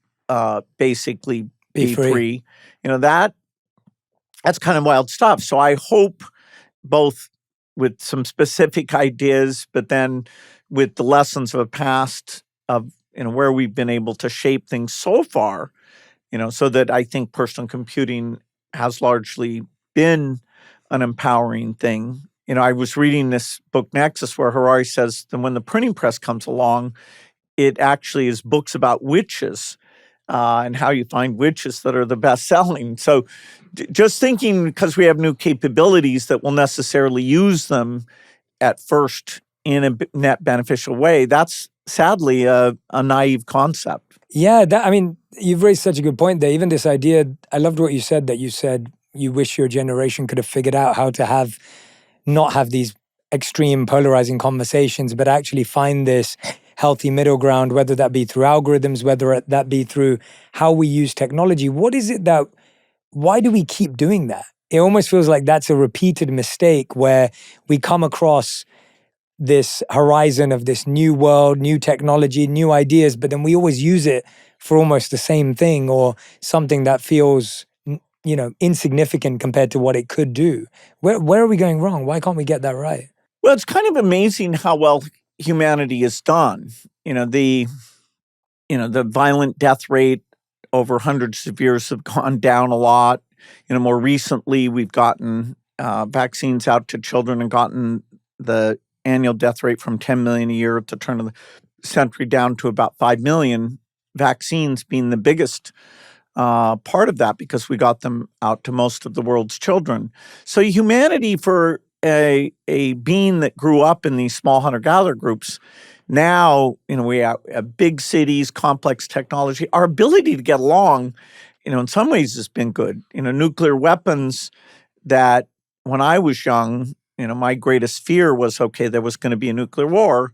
basically be free. That's kind of wild stuff. So I hope both with some specific ideas, but then with the lessons of the past of where we've been able to shape things so far, so that I think personal computing has largely been an empowering thing. I was reading this book Nexus where Harari says that when the printing press comes along, it actually is books about witches and how you find witches that are the best selling. So just thinking because we have new capabilities that we'll necessarily use them at first in a net beneficial way, that's sadly a naive concept. Yeah, you've raised such a good point there. Even this idea, I loved what you said, that you said you wish your generation could have figured out how to not have these extreme polarizing conversations, but actually find this healthy middle ground, whether that be through algorithms, whether that be through how we use technology. What is it that, why do we keep doing that? It almost feels like that's a repeated mistake where we come across this horizon of this new world, new technology, new ideas, but then we always use it for almost the same thing or something that feels, insignificant compared to what it could do. Where are we going wrong? Why can't we get that right? Well, it's kind of amazing how well humanity is done. The violent death rate over hundreds of years have gone down a lot. More recently, we've gotten vaccines out to children and gotten the annual death rate from 10 million a year at the turn of the century down to about 5 million, vaccines being the biggest part of that because we got them out to most of the world's children. So humanity, for a being that grew up in these small hunter-gatherer groups, now, we have big cities, complex technology. Our ability to get along, in some ways has been good. Nuclear weapons that when I was young, my greatest fear was, okay, there was going to be a nuclear war.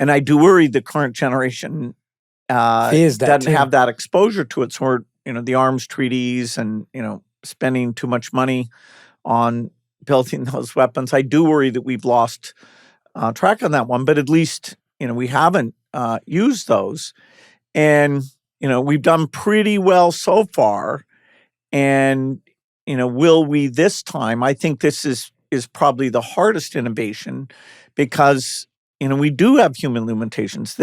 And I do worry the current generation doesn't have that exposure to it. So we're, the arms treaties and, spending too much money on building those weapons. I do worry that we've lost track on that one, but at least, we haven't used those. And, we've done pretty well so far. And, will we this time? I think this is probably the hardest innovation because, we do have human limitations.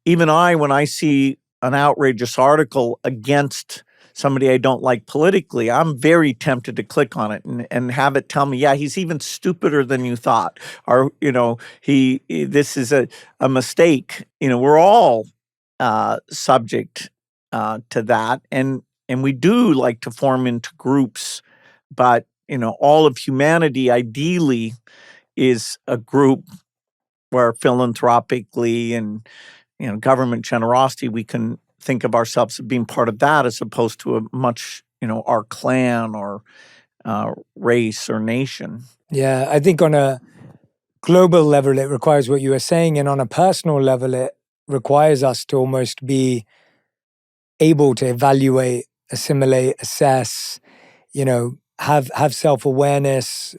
Even when I see an outrageous article against somebody I don't like politically, I'm very tempted to click on it and have it tell me, yeah, he's even stupider than you thought. Or, this is a mistake. We're all subject to that. And we do like to form into groups, but, all of humanity ideally is a group where philanthropically and, government generosity, we can think of ourselves as being part of that as opposed to a much, our clan or race or nation. Yeah, I think on a global level, it requires what you were saying. And on a personal level, it requires us to almost be able to evaluate, assimilate, assess, have self-awareness,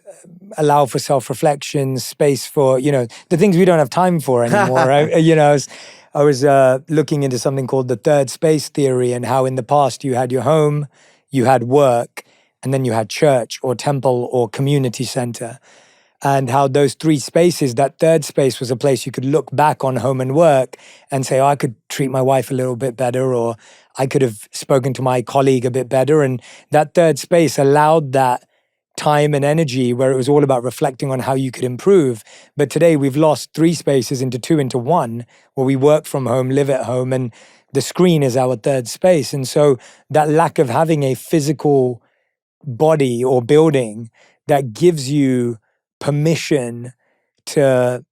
allow for self-reflection, space for, the things we don't have time for anymore, right? I was looking into something called the third space theory and how in the past you had your home, you had work, and then you had church or temple or community center. And how those three spaces, that third space was a place you could look back on home and work and say, oh, I could treat my wife a little bit better, or I could have spoken to my colleague a bit better. And that third space allowed that time and energy where it was all about reflecting on how you could improve. But today we've lost three spaces into two, into one, where we work from home, live at home, and the screen is our third space. And so that lack of having a physical body or building that gives you permission to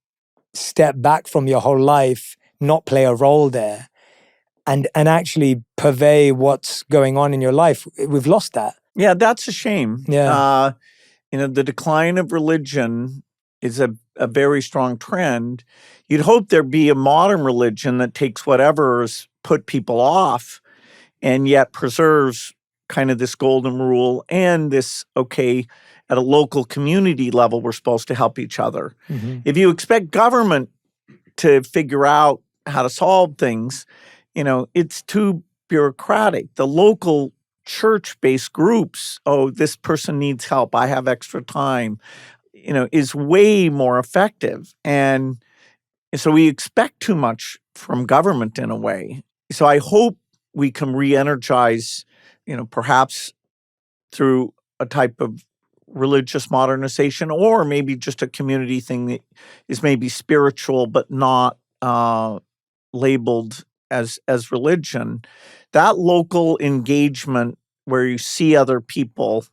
step back from your whole life, not play a role there, and actually purvey what's going on in your life. We've lost that. Yeah, that's a shame. Yeah. The decline of religion is a very strong trend. You'd hope there'd be a modern religion that takes whatever's put people off and yet preserves kind of this golden rule and this, okay, at a local community level, we're supposed to help each other. Mm-hmm. If you expect government to figure out how to solve things, it's too bureaucratic. The local church-based groups, oh, this person needs help, I have extra time, is way more effective. And so we expect too much from government in a way. So I hope we can re-energize, perhaps through a type of religious modernization, or maybe just a community thing that is maybe spiritual but not labeled as religion. That local engagement where you see other people,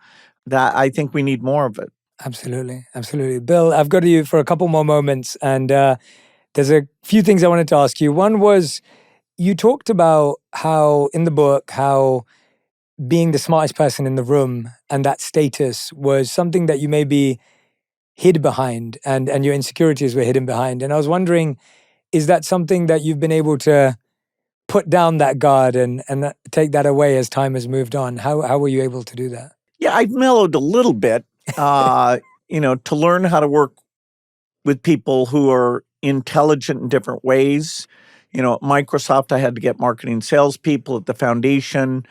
that I think we need more of it. Absolutely. Absolutely. Bill, I've got you for a couple more moments, and there's a few things I wanted to ask you. One was, you talked about how in the book, how being the smartest person in the room and that status was something that you maybe hid behind and your insecurities were hidden behind. And I was wondering, is that something that you've been able to put down that guard and take that away as time has moved on? How were you able to do that? Yeah, I've mellowed a little bit, to learn how to work with people who are intelligent in different ways. At Microsoft, I had to get marketing salespeople. At the foundation,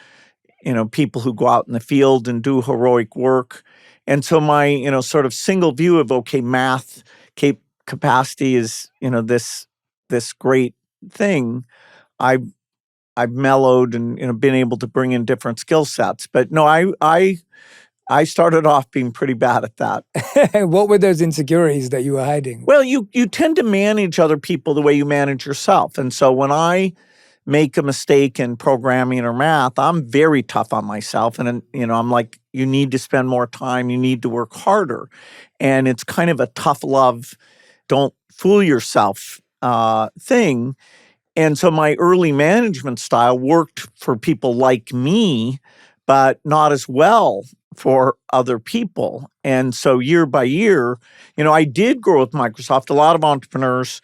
people who go out in the field and do heroic work. And so my, sort of single view of, okay, math capacity is, this great thing. I've mellowed and, been able to bring in different skill sets. But no, I started off being pretty bad at that. What were those insecurities that you were hiding? Well, you tend to manage other people the way you manage yourself. And so when I make a mistake in programming or math, I'm very tough on myself. And, I'm like, you need to spend more time. You need to work harder. And it's kind of a tough love, don't fool yourself thing. And so my early management style worked for people like me, but not as well for other people. And so year by year, I did grow with Microsoft. A lot of entrepreneurs,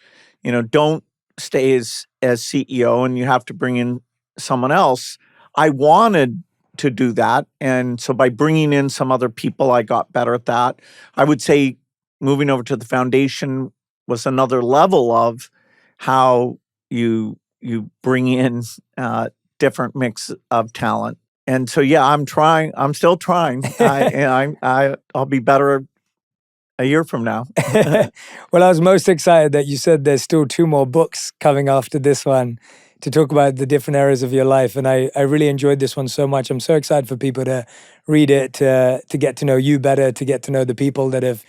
don't stay as CEO and you have to bring in someone else. I wanted to do that. And so by bringing in some other people, I got better at that. I would say moving over to the foundation was another level of how you bring in different mix of talent. And so, yeah, I'm trying. I'm still trying. I'll be better a year from now. Well, I was most excited that you said there's still 2 more books coming after this one to talk about the different areas of your life. And I really enjoyed this one so much. I'm so excited for people to read it, to get to know you better, to get to know the people that have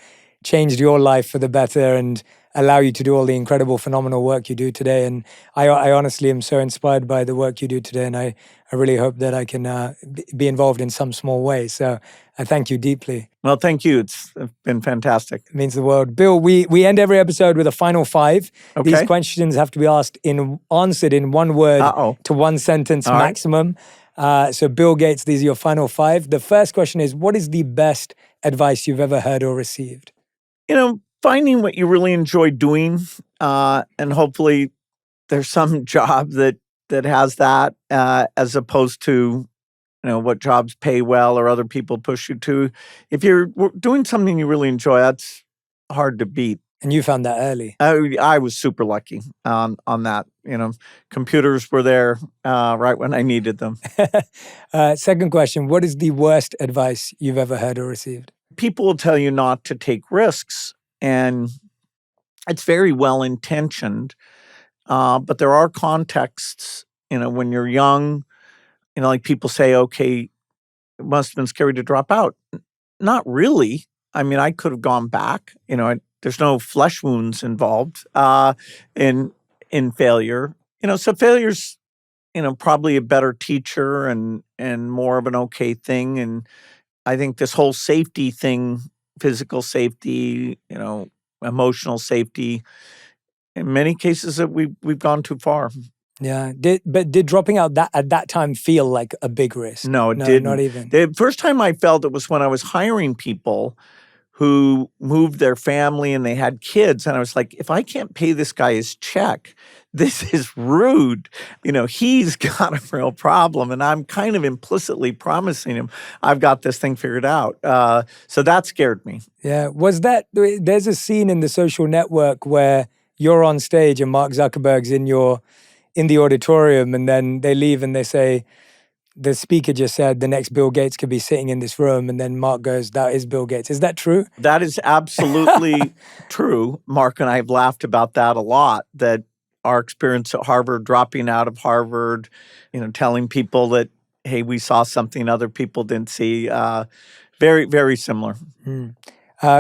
changed your life for the better and allow you to do all the incredible, phenomenal work you do today. And I honestly am so inspired by the work you do today. And I really hope that I can be involved in some small way. So I thank you deeply. Well, thank you. It's been fantastic. It means the world. Bill, we end every episode with a final 5. Okay. These questions have to be answered in 1 word to 1 sentence All right. maximum. So Bill Gates, these are your final 5. The first question is, what is the best advice you've ever heard or received? Finding what you really enjoy doing, and hopefully there's some job that has that, as opposed to, what jobs pay well or other people push you to. If you're doing something you really enjoy, that's hard to beat. And you found that early. I was super lucky on that. Computers were there right when I needed them. Second question, what is the worst advice you've ever heard or received? People will tell you not to take risks. And it's very well-intentioned, but there are contexts, when you're young, like people say, okay, it must have been scary to drop out. Not really. I mean, I could have gone back. There's no flesh wounds involved in failure. So failure's, probably a better teacher and more of an okay thing. And I think this whole safety thing, physical safety, emotional safety. In many cases, that we've gone too far. Yeah. Did dropping out at that time feel like a big risk? No, it didn't. Not even. The first time I felt it was when I was hiring people who moved their family and they had kids, and I was like, if I can't pay this guy his check, this is rude. He's got a real problem, and I'm kind of implicitly promising him I've got this thing figured out. So that scared me. Yeah. There's a scene in The Social Network where you're on stage and Mark Zuckerberg's in the auditorium, and then they leave and they say, the speaker just said the next Bill Gates could be sitting in this room, and then Mark goes, that is Bill Gates. Is that true? That is absolutely true. Mark and I have laughed about that a lot, that our experience at Harvard, dropping out of Harvard, telling people that, hey, we saw something other people didn't see. Very, very similar.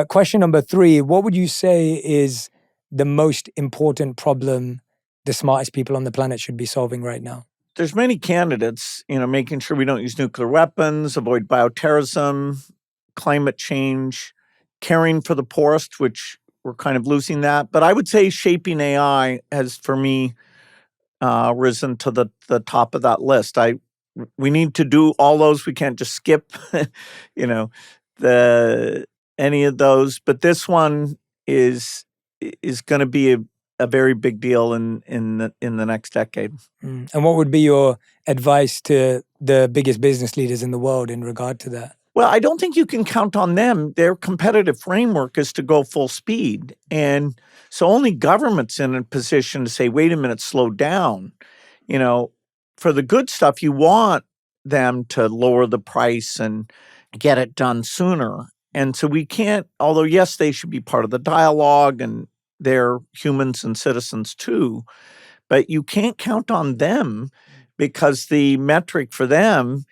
Question number 3, what would you say is the most important problem the smartest people on the planet should be solving right now? There's many candidates, making sure we don't use nuclear weapons, avoid bioterrorism, climate change, caring for the poorest, which we're kind of losing that. But I would say shaping AI has, for me, risen to the top of that list. We need to do all those. We can't just skip, any of those. But this one is going to be a very big deal in the next decade. And what would be your advice to the biggest business leaders in the world in regard to that? Well, I don't think you can count on them. Their competitive framework is to go full speed. And so only government's in a position to say, wait a minute, slow down. For the good stuff, you want them to lower the price and get it done sooner. And so we can't, although yes, they should be part of the dialogue and they're humans and citizens too, but you can't count on them because the metric for them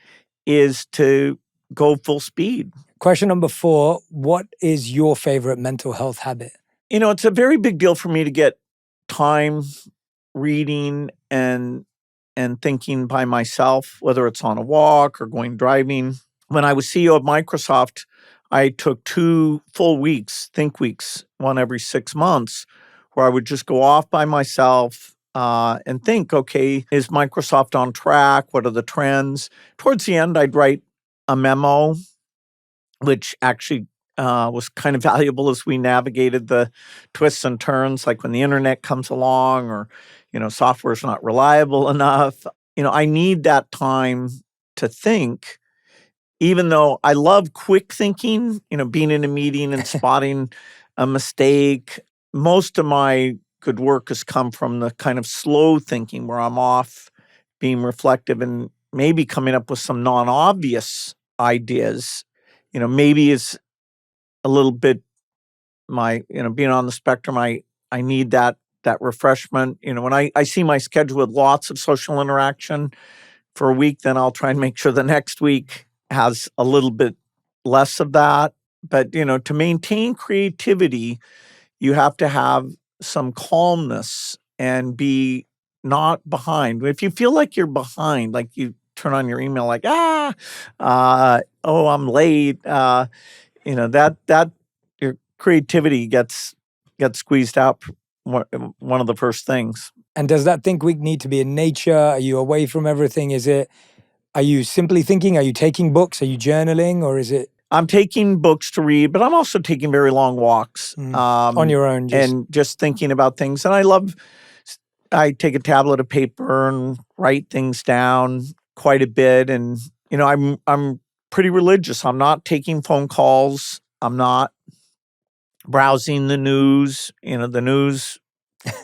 is to go full speed. Question number 4, what is your favorite mental health habit? It's a very big deal for me to get time reading and thinking by myself, whether it's on a walk or going driving. When I was CEO of Microsoft, I took 2 full weeks, think weeks, one every 6 months, where I would just go off by myself and think, okay, is Microsoft on track? What are the trends? Towards the end, I'd write a memo, which actually was kind of valuable as we navigated the twists and turns, like when the internet comes along or, software's not reliable enough. I need that time to think, even though I love quick thinking, being in a meeting and spotting a mistake. Most of my good work has come from the kind of slow thinking where I'm off being reflective and maybe coming up with some non-obvious ideas. Maybe is a little bit being on the spectrum. I need that refreshment. When I see my schedule with lots of social interaction for a week, then I'll try and make sure the next week has a little bit less of that. But, to maintain creativity, you have to have some calmness and be not behind. If you feel like you're behind, like you turn on your email like, I'm late, that your creativity gets squeezed out, one of the first things. And does that think week need to be in nature? Are you away from everything? Are you simply thinking? Are you taking books? Are you journaling? Or is it? I'm taking books to read, but I'm also taking very long walks. On your own. And just thinking about things. And I take a tablet of paper and write things down quite a bit. And, I'm pretty religious. I'm not taking phone calls. I'm not browsing the news. The news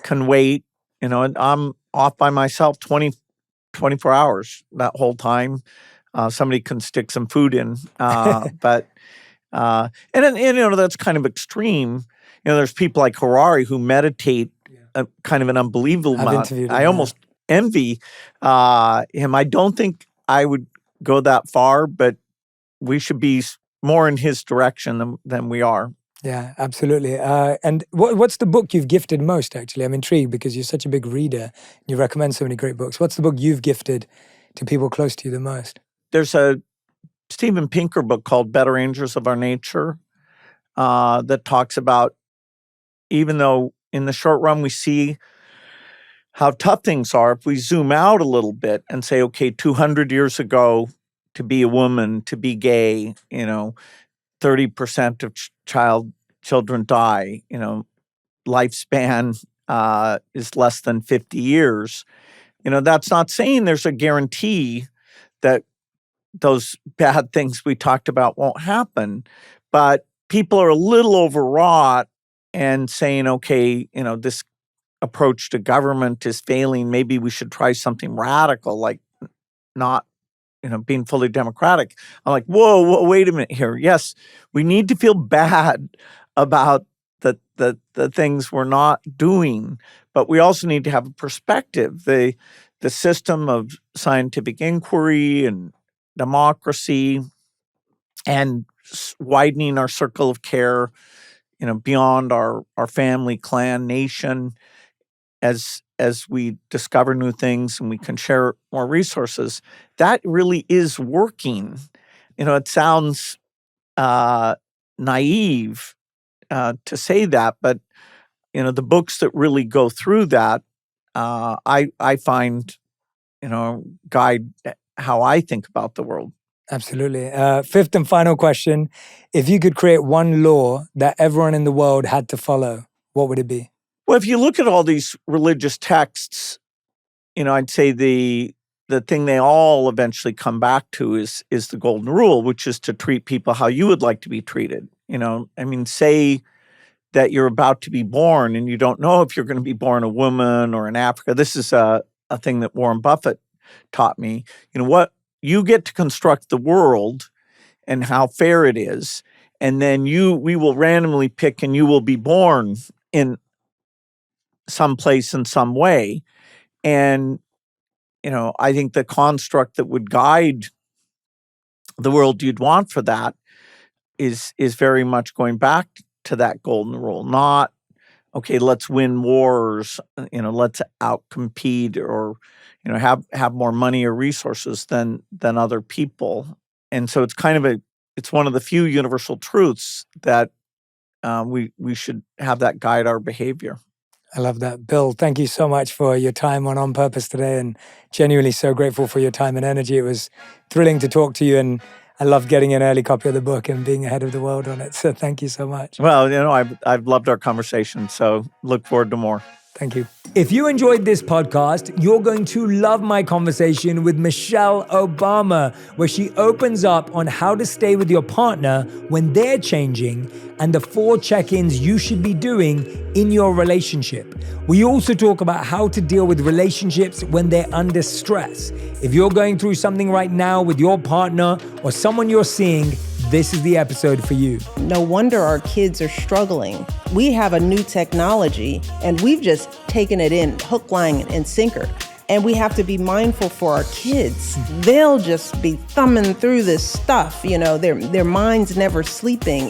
can wait. And I'm off by myself 24 hours that whole time. Somebody can stick some food in. But that's kind of extreme. There's people like Harari who meditate kind of an unbelievable amount. I almost envy him. I don't think I would go that far, but we should be more in his direction than we are. Yeah, absolutely. And what's the book you've gifted most, actually? I'm intrigued because you're such a big reader. You recommend so many great books. What's the book you've gifted to people close to you the most? There's a Steven Pinker book called Better Angels of Our Nature that talks about, even though in the short run we see how tough things are, if we zoom out a little bit and say, okay, 200 years ago, to be a woman, to be gay, 30% of children die, lifespan is less than 50 years. That's not saying there's a guarantee that those bad things we talked about won't happen, but people are a little overwrought and saying, okay, this approach to government is failing. Maybe we should try something radical, like not, being fully democratic. I'm like, whoa, wait a minute here. Yes, we need to feel bad about the things we're not doing, but we also need to have a perspective. The system of scientific inquiry and democracy and widening our circle of care, beyond our family, clan, nation, as we discover new things and we can share more resources, that really is working. It sounds naive to say that, but the books that really go through that, I find, guide how I think about the world. Absolutely. Fifth and final question. If you could create one law that everyone in the world had to follow, what would it be? Well, if you look at all these religious texts, I'd say the thing they all eventually come back to is the golden rule, which is to treat people how you would like to be treated. Say that you're about to be born and you don't know if you're going to be born a woman or in Africa. This is a thing that Warren Buffett taught me. What you get to construct the world and how fair it is, and then we will randomly pick and you will be born in some place in some way. And I think the construct that would guide the world you'd want for that is very much going back to that golden rule, not, okay, let's win wars, let's outcompete or, have more money or resources than other people. And so it's it's one of the few universal truths that we should have that guide our behavior. I love that. Bill, thank you so much for your time on Purpose today, and genuinely so grateful for your time and energy. It was thrilling to talk to you, and I loved getting an early copy of the book and being ahead of the world on it. So thank you so much. Well, I've loved our conversation, so look forward to more. Thank you. If you enjoyed this podcast, you're going to love my conversation with Michelle Obama, where she opens up on how to stay with your partner when they're changing and the 4 check-ins you should be doing in your relationship. We also talk about how to deal with relationships when they're under stress. If you're going through something right now with your partner or someone you're seeing, this is the episode for you. No wonder our kids are struggling. We have a new technology and we've just taken it in hook, line, and sinker. And we have to be mindful for our kids. They'll just be thumbing through this stuff, their minds never sleeping.